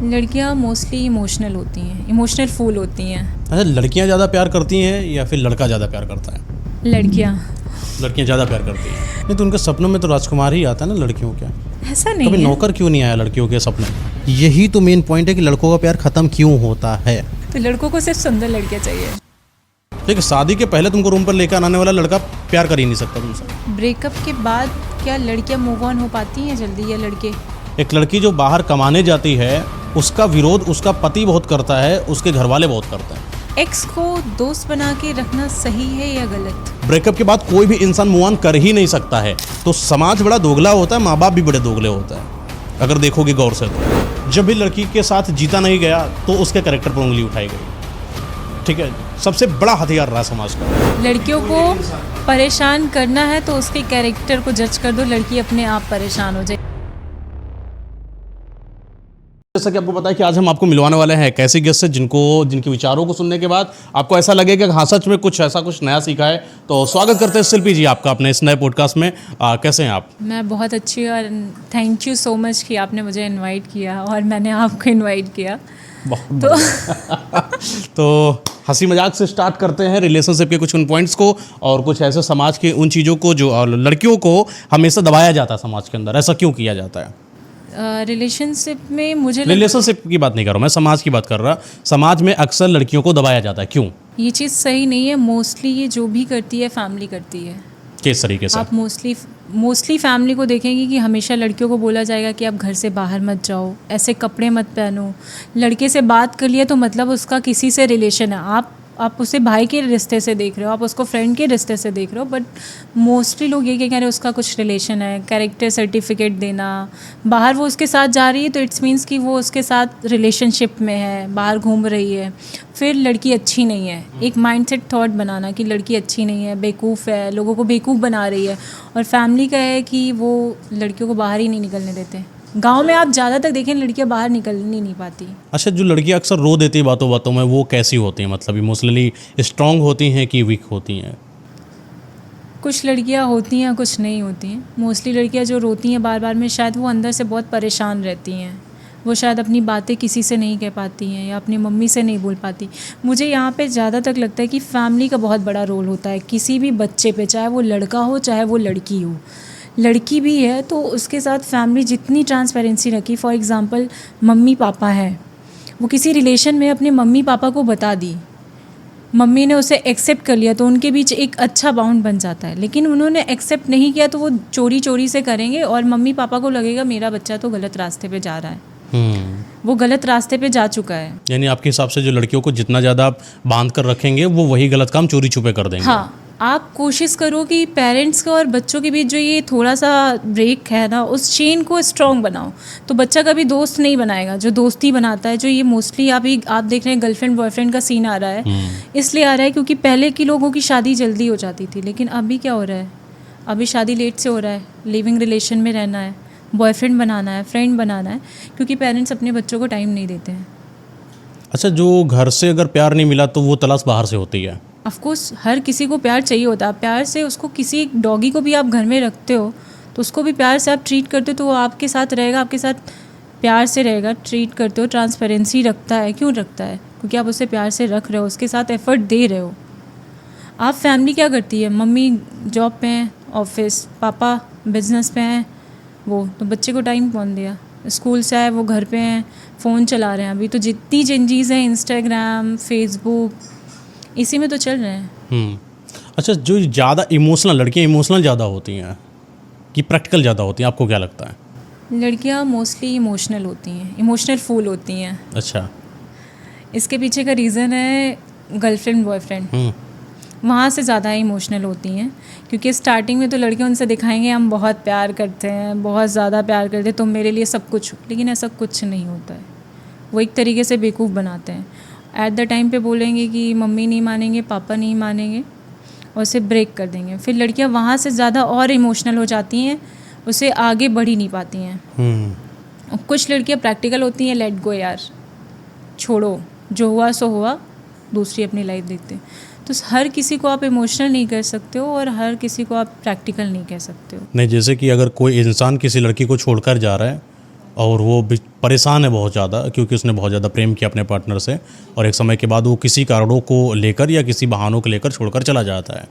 लड़कियां mostly emotional होती हैं, इमोशनल फूल होती हैं। अच्छा, लड़कियां ज़्यादा प्यार करती हैं या फिर लड़का ज़्यादा प्यार करता है? लड़कियां ज़्यादा प्यार करती हैं। नहीं तो उनके सपनों में तो राजकुमार ही आता है ना लड़कियों के। ऐसा नहीं कभी है। नौकर क्यों नहीं आया लड़कियों के सपने? यही तो मेन पॉइंट है कि लड़कों का प्यार ख़त्म क्यों होता है। तो लड़कों को सिर्फ सुंदर लड़कियां चाहिए। देखिए, शादी के पहले तुमको रूम पर लेकर आने वाला लड़का प्यार कर ही नहीं सकता तुमसे। ब्रेकअप के बाद क्या लड़कियां मूव ऑन हो पाती हैं जल्दी या लड़के? एक लड़की जो बाहर कमाने जाती है उसका विरोध उसका पति बहुत करता है, उसके घर वाले बहुत करते हैं। एक्स को दोस्त बना के रखना सही है या गलत? ब्रेकअप के बाद कोई भी इंसान मूव ऑन कर ही नहीं सकता है। तो समाज बड़ा दोगला होता है, माँ बाप भी बड़े दोगले होता है अगर देखोगे गौर से। तो जब भी लड़की के साथ जीता नहीं गया तो उसके कैरेक्टर पर उंगली उठाई गई। ठीक है, सबसे बड़ा हथियार रहा समाज का। लड़कियों को परेशान करना है तो उसके कैरेक्टर को जज कर दो, लड़की अपने आप परेशान हो जाए। जैसा कि आपको पता है कि आज हम आपको मिलवाने वाले हैं एक ऐसी गेस्ट से जिनके विचारों को सुनने के बाद आपको ऐसा लगेगा कि हाँ सच में कुछ नया सीखा है। तो स्वागत करते हैं शिल्पी जी आपका अपने इस नए पॉडकास्ट में। कैसे हैं आप? मैं बहुत अच्छी और थैंक यू सो मच कि आपने मुझे इनवाइट किया और मैंने आपको इनवाइट किया। तो हंसी मजाक से स्टार्ट करते हैं रिलेशनशिप के कुछ उन पॉइंट्स को और कुछ ऐसे समाज के उन चीज़ों को जो लड़कियों को हमेशा दबाया जाता है समाज के अंदर। ऐसा क्यों किया जाता है? रिलेशनशिप में मुझे रिलेशनशिप की बात नहीं कर रहा मैं, समाज की बात कर रहा। समाज में अक्सर लड़कियों को दबाया जाता है, क्यों? ये चीज़ सही नहीं है। मोस्टली ये जो भी करती है फैमिली करती है। किस तरीके से? आप मोस्टली फैमिली को देखेंगे कि हमेशा लड़कियों को बोला जाएगा कि आप घर से बाहर मत जाओ, ऐसे कपड़े मत पहनो। लड़के से बात कर लिया तो मतलब उसका किसी से रिलेशन है। आप उसे भाई के रिश्ते से देख रहे हो, आप उसको फ्रेंड के रिश्ते से देख रहे हो, बट मोस्टली लोग ये कह रहे हैं उसका कुछ रिलेशन है। कैरेक्टर सर्टिफिकेट देना, बाहर वो उसके साथ जा रही है तो इट्स मीन्स कि वो उसके साथ रिलेशनशिप में है, बाहर घूम रही है, फिर लड़की अच्छी नहीं है। एक माइंडसेट थॉट बनाना कि लड़की अच्छी नहीं है, बेवकूफ़ है, लोगों को बेवकूफ़ बना रही है। और फैमिली का है कि वो लड़कियों को बाहर ही नहीं निकलने देते। गांव में आप ज़्यादातर देखें लड़कियां बाहर निकल नहीं पाती। अच्छा, जो लड़कियां अक्सर रो देती है बातों बातों में, वो कैसी होती हैं? मतलब इमोशनली स्ट्रांग होती हैं कि वीक होती हैं? कुछ लड़कियां होती हैं, कुछ नहीं होती हैं। मोस्टली लड़कियां जो रोती हैं बार बार में, शायद वो अंदर से बहुत परेशान रहती हैं। वो शायद अपनी बातें किसी से नहीं कह पाती हैं या अपनी मम्मी से नहीं बोल पाती। मुझे यहाँ पे ज़्यादा तक लगता है कि फैमिली का बहुत बड़ा रोल होता है किसी भी बच्चे पे, चाहे वो लड़का हो चाहे वो लड़की हो। लड़की भी है तो उसके साथ फैमिली जितनी ट्रांसपेरेंसी रखी, फॉर एग्ज़ाम्पल मम्मी पापा हैं, वो किसी रिलेशन में अपने मम्मी पापा को बता दी, मम्मी ने उसे एक्सेप्ट कर लिया तो उनके बीच एक अच्छा बाउंड बन जाता है। लेकिन उन्होंने एक्सेप्ट नहीं किया तो वो चोरी चोरी से करेंगे और मम्मी पापा को लगेगा मेरा बच्चा तो गलत रास्ते पे जा रहा है। वो गलत रास्ते पे जा चुका है। यानी आपके हिसाब से जो लड़कियों को जितना ज़्यादा आप बांध कर रखेंगे वो वही गलत काम चोरी छुपे कर देंगे। हाँ, आप कोशिश करो कि पेरेंट्स का और बच्चों के बीच जो ये थोड़ा सा ब्रेक है ना, उस चेन को स्ट्रॉन्ग बनाओ तो बच्चा कभी दोस्त नहीं बनाएगा। जो दोस्ती बनाता है, जो ये मोस्टली आप देख रहे हैं गर्लफ्रेंड बॉयफ्रेंड का सीन आ रहा है, इसलिए आ रहा है क्योंकि पहले के लोगों की शादी जल्दी हो जाती थी। लेकिन अभी क्या हो रहा है? अभी शादी लेट से हो रहा है। लिविंग रिलेशन में रहना है, बॉयफ्रेंड बनाना है, फ्रेंड बनाना है, क्योंकि पेरेंट्स अपने बच्चों को टाइम नहीं देते हैं। अच्छा, जो घर से अगर प्यार नहीं मिला तो वो तलाश बाहर से होती है। ऑफ कोर्स हर किसी को प्यार चाहिए होता है। प्यार से उसको, किसी डॉगी को भी आप घर में रखते हो तो उसको भी प्यार से आप ट्रीट करते हो तो वो आपके साथ रहेगा, आपके साथ प्यार से रहेगा। ट्रीट करते हो, ट्रांसपेरेंसी रखता है। क्यों रखता है? क्योंकि आप उसे प्यार से रख रहे हो, उसके साथ एफर्ट दे रहे हो। आप फैमिली क्या करती है? मम्मी जॉब पे हैं, ऑफिस, पापा बिजनेस पे हैं, वो तो बच्चे को टाइम कौन दिया? स्कूल से आए वो घर पे हैं, फ़ोन चला रहे हैं। अभी तो जितनी चेंजेस हैं, इंस्टाग्राम, फेसबुक, इसी में तो चल रहे हैं। अच्छा, जो ज़्यादा इमोशनल लड़कियाँ इमोशनल ज़्यादा होती हैं कि प्रैक्टिकल ज़्यादा होती हैं, आपको क्या लगता है? लड़कियां मोस्टली इमोशनल होती हैं, इमोशनल फूल होती हैं। अच्छा, इसके पीछे का रीज़न है गर्लफ्रेंड बॉयफ्रेंड। वहाँ से ज़्यादा इमोशनल होती हैं क्योंकि स्टार्टिंग में तो लड़के उनसे दिखाएंगे हम बहुत प्यार करते हैं, बहुत ज़्यादा प्यार करते हैं, तुम मेरे लिए सब कुछ हो। लेकिन ऐसा कुछ नहीं होता है। वो एक तरीके से बेवकूफ़ बनाते हैं। एट द टाइम पे बोलेंगे कि मम्मी नहीं मानेंगे, पापा नहीं मानेंगे और उसे ब्रेक कर देंगे। फिर लड़कियां वहाँ से ज़्यादा और इमोशनल हो जाती हैं, उसे आगे बढ़ ही नहीं पाती हैं। और कुछ लड़कियां प्रैक्टिकल होती हैं, लेट गो यार, छोड़ो, जो हुआ सो हुआ, दूसरी अपनी लाइफ देखते हैं। तो हर किसी को आप इमोशनल नहीं कर सकते हो और हर किसी को आप प्रैक्टिकल नहीं कह सकते हो। नहीं, जैसे कि अगर कोई इंसान किसी लड़की को छोड़कर जा रहा है और वो परेशान है बहुत ज़्यादा, क्योंकि उसने बहुत ज़्यादा प्रेम किया अपने पार्टनर से और एक समय के बाद वो किसी कारणों को लेकर या किसी बहानों को लेकर छोड़कर चला जाता है।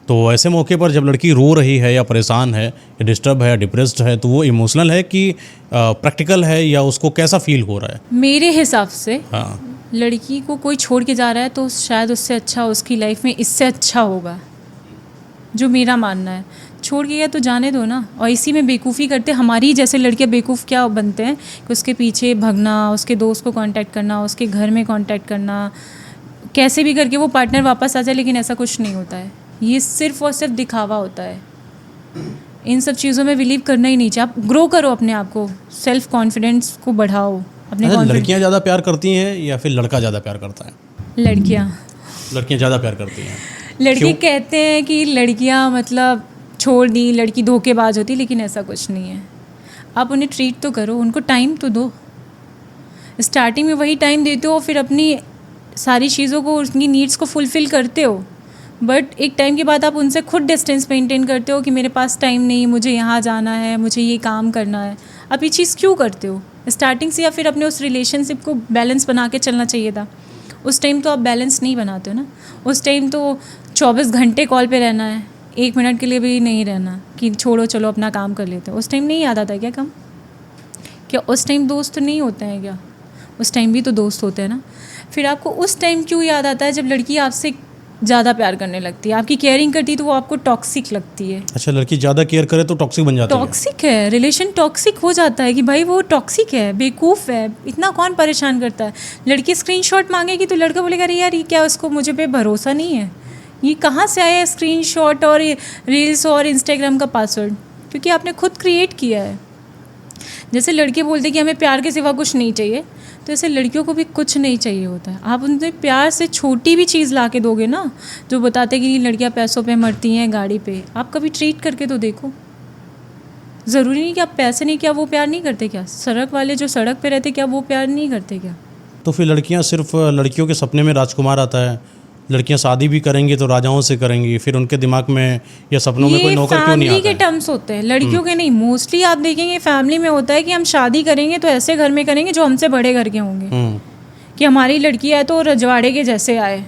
तो ऐसे मौके पर जब लड़की रो रही है या परेशान है या डिस्टर्ब है या डिप्रेस्ड है, तो वो इमोशनल है कि प्रैक्टिकल है, या उसको कैसा फील हो रहा है? मेरे हिसाब से हाँ, लड़की को कोई छोड़ के जा रहा है तो शायद उससे अच्छा उसकी लाइफ में इससे अच्छा होगा, जो मेरा मानना है। छोड़ के गया तो जाने दो ना। और इसी में बेवकूफ़ी करते हमारी जैसे लड़कियां बेवकूफ़ क्या बनते हैं कि उसके पीछे भगना, उसके दोस्त को कांटेक्ट करना, उसके घर में कांटेक्ट करना, कैसे भी करके वो पार्टनर वापस आ जाए। लेकिन ऐसा कुछ नहीं होता है, ये सिर्फ और सिर्फ दिखावा होता है। इन सब चीज़ों में बिलीव करना ही नहीं चाहिए। आप ग्रो करो अपने आप को, सेल्फ कॉन्फिडेंस को बढ़ाओ अपने। अच्छा, लड़कियाँ ज़्यादा प्यार करती हैं या फिर लड़का ज़्यादा प्यार करता है? लड़कियाँ ज़्यादा प्यार करती हैं। लड़के कहते हैं कि लड़कियां मतलब छोड़ दी, लड़की धोखेबाज होती, लेकिन ऐसा कुछ नहीं है। आप उन्हें ट्रीट तो करो, उनको टाइम तो दो। स्टार्टिंग में वही टाइम देते हो, फिर अपनी सारी चीज़ों को, उनकी नीड्स को फुलफ़िल करते हो, बट एक टाइम के बाद आप उनसे खुद डिस्टेंस मेंटेन करते हो कि मेरे पास टाइम नहीं, मुझे यहाँ जाना है, मुझे ये काम करना है। आप ये चीज़ क्यों करते हो स्टार्टिंग से? या फिर अपने उस रिलेशनशिप को बैलेंस बना के चलना चाहिए था। उस टाइम तो आप बैलेंस नहीं बनाते हो ना। उस टाइम तो 24 घंटे कॉल पे रहना है, 1 मिनट के लिए भी नहीं रहना कि छोड़ो चलो अपना काम कर लेते हैं। उस टाइम नहीं याद आता क्या कम? क्या उस टाइम दोस्त नहीं होते हैं क्या? उस टाइम भी तो दोस्त होते हैं ना। फिर आपको उस टाइम क्यों याद आता है जब लड़की आपसे ज़्यादा प्यार करने लगती है, आपकी केयरिंग करती है, तो वो आपको टॉक्सिक लगती है। अच्छा, लड़की ज़्यादा केयर करे तो टॉक्सिक बन जाती है? टॉक्सिक है, रिलेशन टॉक्सिक हो जाता है कि भाई वो टॉक्सिक है, बेवकूफ़ है, इतना कौन परेशान करता है। लड़की स्क्रीनशॉट मांगेगी तो लड़का बोलेगा अरे यार ये क्या, उसको मुझे पे भरोसा नहीं है, ये कहाँ से आया स्क्रीनशॉट और रील्स और इंस्टाग्राम का पासवर्ड? क्योंकि आपने खुद क्रिएट किया है। जैसे लड़के बोलते हैं कि हमें प्यार के सिवा कुछ नहीं चाहिए, तो ऐसे लड़कियों को भी कुछ नहीं चाहिए होता है। आप उनसे प्यार से छोटी भी चीज़ ला के दोगे ना, जो बताते हैं कि लड़कियां पैसों पे मरती हैं, गाड़ी पे, आप कभी ट्रीट करके तो देखो। ज़रूरी नहीं कि आप पैसे नहीं, क्या वो प्यार नहीं करते क्या? सड़क वाले जो सड़क पे रहते, क्या वो प्यार नहीं करते क्या? तो फिर लड़कियां सिर्फ लड़कियों के सपने में राजकुमार आता है, लड़कियां शादी भी करेंगी तो राजाओं से करेंगी, फिर उनके दिमाग में या सपनों में कोई नौकर क्यों नहीं आता है? फैमिली के टर्म्स होते हैं, लड़कियों के नहीं। मोस्टली आप देखेंगे फैमिली में होता है कि हम शादी करेंगे तो ऐसे घर में करेंगे जो हमसे बड़े घर के होंगे, कि हमारी लड़की है तो रजवाड़े के जैसे आए।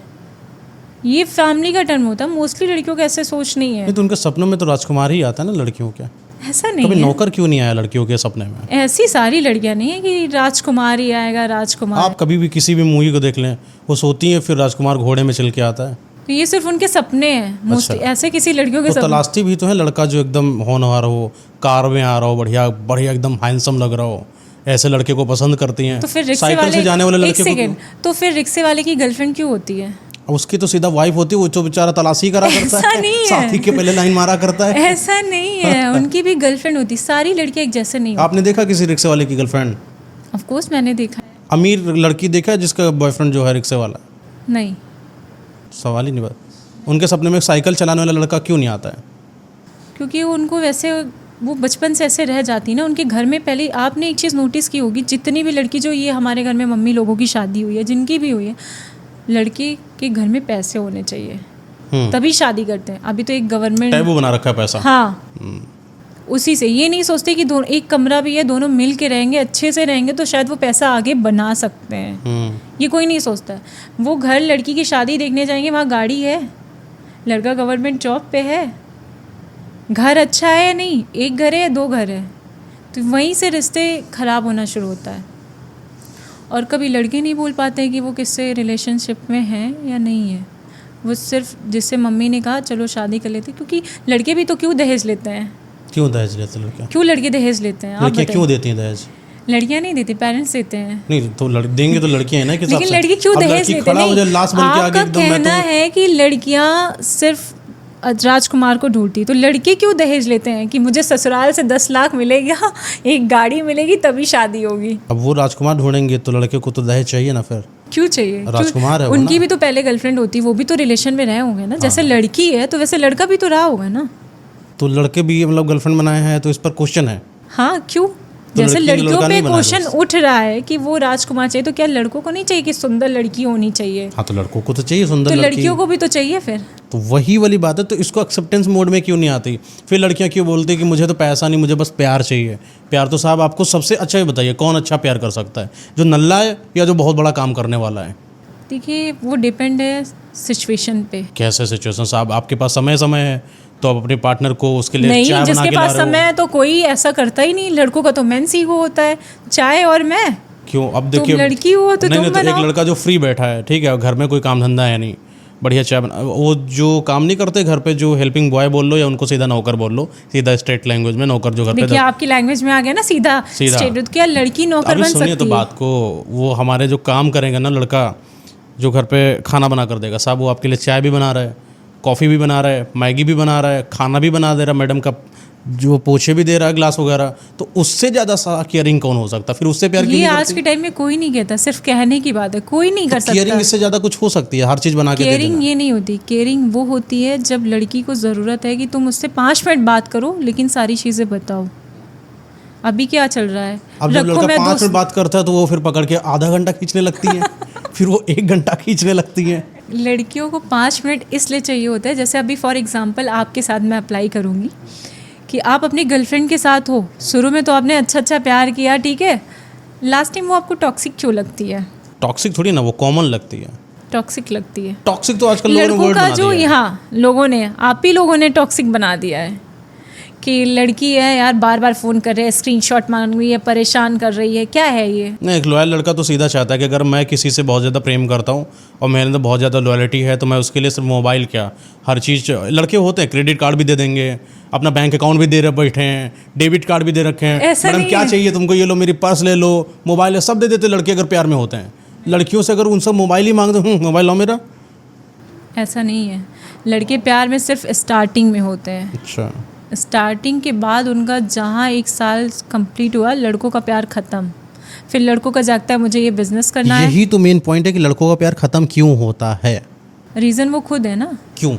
ये फैमिली का टर्म होता है। मोस्टली लड़कियों का ऐसे सोच नहीं है। तो उनके सपनों में तो राजकुमार ही आता है ना लड़कियों के। ऐसा नहीं कभी है। नौकर क्यों नहीं आया लड़कियों के सपने में? ऐसी सारी लड़कियां नहीं है कि राजकुमार ही आएगा, राजकुमार। आप कभी भी किसी भी मूवी को देख लें, वो सोती है फिर राजकुमार घोड़े में चल के आता है। तो ये सिर्फ उनके सपने हैं मोस्टली। ऐसे किसी लड़कियों के तो सपने। तलाशती भी तो है लड़का जो एकदम होनहार हो, कार में आ रहा हो, बढ़िया बढ़िया एकदम हैंडसम लग रहा हो, ऐसे लड़के को पसंद करती हैं। तो फिर रिक्शे साइकिल वाले, से जाने वाले एक लड़के को सेकेंड, तो फिर रिक्शे वाले की गर्लफ्रेंड क्यों होती है? उसकी तो सीधा वाइफ होती है, वो तो बेचारा तलाशी करा करता ऐसा है, नहीं है। साथी के पहले लाइन मारा करता है। ऐसा नहीं है, उनकी भी गर्लफ्रेंड होती। सारी लड़कियां एक जैसे नहीं होती। आपने देखा किसी रिक्शे वाले की गर्लफ्रेंड? ऑफ कोर्स मैंने देखा है। अमीर लड़की देखा है जिसका बॉयफ्रेंड जो है रिक्शे वाला? नहीं, सवाल ही नहीं बात। उनके सपने में साइकिल चलाने वाला लड़का क्यों नहीं आता है? क्योंकि उनको वैसे वो बचपन से ऐसे रह जाती ना उनके घर में। पहले आपने एक चीज़ नोटिस की होगी, जितनी भी लड़की, जो ये हमारे घर में मम्मी लोगों की शादी हुई है, जिनकी भी हुई है, लड़के के घर में पैसे होने चाहिए, तभी शादी करते हैं। अभी तो एक गवर्नमेंट टैबू बना रखा है पैसा। हाँ, उसी से ये नहीं सोचते कि दोनों एक कमरा भी है, दोनों मिल के रहेंगे, अच्छे से रहेंगे तो शायद वो पैसा आगे बना सकते हैं। ये कोई नहीं सोचता है। वो घर लड़की की शादी देखने जाएंगे, वहाँ गाड़ी है, लड़का गवर्नमेंट जॉब पे है, घर अच्छा है या नहीं, एक घर है या 2 घर है, तो वहीं से रिश्ते ख़राब होना शुरू होता है। और कभी लड़के नहीं बोल पाते हैं कि वो किससे रिलेशनशिप में हैं या नहीं है। वो सिर्फ जिससे मम्मी ने कहा चलो शादी कर लेते, क्योंकि लड़के भी तो क्यों दहेज लेते हैं? क्यों दहेज लेते लड़के? क्यों लड़के दहेज लेते हैं? आप लड़कियां बताइए। क्यों देती हैं दहेज? लड़कियां नहीं देती, पेरेंट्स देते हैं। नहीं तो देंगे तो लड़कियां हैं ना, किस हिसाब लेकिन से? लड़की क्यों अब दहेज लड़की लेते खड़ा हो जाए नहीं? लाश बन के आगे आपका एकदम, मैं कहना तो है कि लड़कियां सिर्फ राजकुमार को ढूंढती, तो लड़के क्यों दहेज लेते हैं कि मुझे ससुराल से 10 लाख मिलेगा, एक गाड़ी मिलेगी, तभी शादी होगी? अब वो राजकुमार ढूंढेंगे तो लड़के को तो दहेज चाहिए ना। फिर क्यों चाहिए? राजकुमार है वो उनकी ना। भी तो पहले गर्लफ्रेंड होती, वो भी तो रिलेशन में रहे होंगे ना। जैसे लड़की है तो वैसे लड़का भी तो रहा होगा ना। तो लड़के भी मतलब गर्लफ्रेंड बनाए हैं, तो इस पर क्वेश्चन है। हाँ, क्यों? तो जैसे लड़की ने लड़कियों लड़का पे नहीं बनाया क्वेश्चन बस। उठ रहा है कि वो राजकुमार चाहिए, तो क्या लड़कों को नहीं चाहिए कि सुंदर लड़की होनी चाहिए? हाँ तो लड़कों को तो चाहिए सुंदर तो लड़की। लड़कियों को भी तो चाहिए फिर। तो वही वाली बात है, तो इसको एक्सेप्टेंस मोड में क्यों नहीं आती? फिर लड़कियां क्यों बोलती कि मुझे तो पैसा नहीं, मुझे बस प्यार चाहिए। प्यार तो साहब आपको सबसे अच्छा ही बताइए, कौन अच्छा प्यार कर सकता है, जो नल्ला है या जो बहुत बड़ा काम करने वाला है? देखिए वो डिपेंड है सिचुएशन पे। कैसे सिचुएशन साहब? आपके पास समय है तो आप अपने पार्टनर को उसके लिए नहीं, चाय बना जिसके के ला पास रहे हो। समय है तो कोई ऐसा करता ही नहीं। लड़कों का तो मेंस ईगो होता है, चाय और मैं। क्यों? अब तुम देखिए, लड़की हो तो नहीं तुम नहीं, तो एक बनाओ। लड़का जो फ्री बैठा है, ठीक है, घर में कोई काम धंधा है नहीं, बढ़िया चाय बना, वो जो काम नहीं करते घर पे, जो हेल्पिंग बॉय बोल लो या उनको सीधा नौकर बोल लो, सीधा स्ट्रेट लैंग्वेज में नौकर जो घर पे। देखिए आपकी लैंग्वेज में आ गया ना सीधा सीधा। स्टेट। क्या लड़की नौकर अभी बन सुनिए सकती तो है? बात को, वो हमारे जो काम करेंगे ना लड़का, जो घर पे खाना बना कर देगा साहब, वो आपके लिए चाय भी बना रहा है, कॉफ़ी भी बना रहा है, मैगी भी बना रहा है, खाना भी बना दे रहा है, मैडम का जो पोछे भी दे रहा है, ग्लास वगैरह, तो उससे ज़्यादा केयरिंग कौन हो सकता? फिर उससे प्यार क्यों ये नहीं आज करती? के टाइम में कोई नहीं कहता, सिर्फ कहने की बात है, कोई नहीं कर सकता। केयरिंग इससे ज़्यादा कुछ हो सकती है, हर चीज़ बना के दे केयरिंग देना। ये नहीं होती। केयरिंग वो होती है जब लड़की को ज़रूरत है कि तुम उससे 5 मिनट बात करो लेकिन सारी चीज़ें बताओ। अभी क्या चल रहा है? अब जब रखो लड़का मैं 5 दोस्त- मिनट बात करता है तो वो फिर पकड़ के आधा घंटा खींचने लगती है, फिर वो 1 घंटा खींचने लगती है। लड़कियों को 5 मिनट इसलिए चाहिए होता है, जैसे अभी फॉर एग्जांपल आपके साथ मैं अप्लाई करूँगी कि आप अपनी गर्लफ्रेंड के साथ हो, शुरू में तो आपने अच्छा अच्छा प्यार किया, ठीक है, लास्ट टाइम वो आपको टॉक्सिक क्यों लगती है? टॉक्सिक थोड़ी ना, वो कॉमन लगती है। टॉक्सिक लगती है। टॉक्सिक तो आजकल लोगों ने लड़कों वर्ड का बना जो दिया है। यहाँ लोगों ने, आप ही लोगों ने टॉक्सिक बना दिया है कि लड़की है यार, बार बार फ़ोन कर रहे हैं, स्क्रीनशॉट मांग रही है, परेशान कर रही है, क्या है ये? नहीं, एक लॉयल लड़का तो सीधा चाहता है कि अगर मैं किसी से बहुत ज़्यादा प्रेम करता हूँ और मेरे अंदर बहुत ज़्यादा लॉयल्टी है, तो मैं उसके लिए सिर्फ मोबाइल क्या, हर चीज़। लड़के होते हैं क्रेडिट कार्ड भी दे देंगे, अपना बैंक अकाउंट भी दे रहे बैठे हैं, डेबिट कार्ड भी दे रखे हैं, ऐसा मैडम नहीं क्या है। चाहिए तुमको, ये लो मेरी पर्स ले लो, मोबाइल है, सब दे देते लड़के अगर प्यार में होते हैं। लड़कियों से अगर उनसे मोबाइल ही मांग दो, मोबाइल लो मेरा। ऐसा नहीं है। लड़के प्यार में सिर्फ स्टार्टिंग में होते हैं। अच्छा, स्टार्टिंग के बाद उनका जहाँ 1 साल कंप्लीट हुआ, लड़कों का प्यार ख़त्म। फिर लड़कों का जागता है मुझे ये बिजनेस करना है। यही तो मेन पॉइंट है कि लड़कों का प्यार खत्म क्यों होता है? रीज़न वो खुद है ना, क्यों?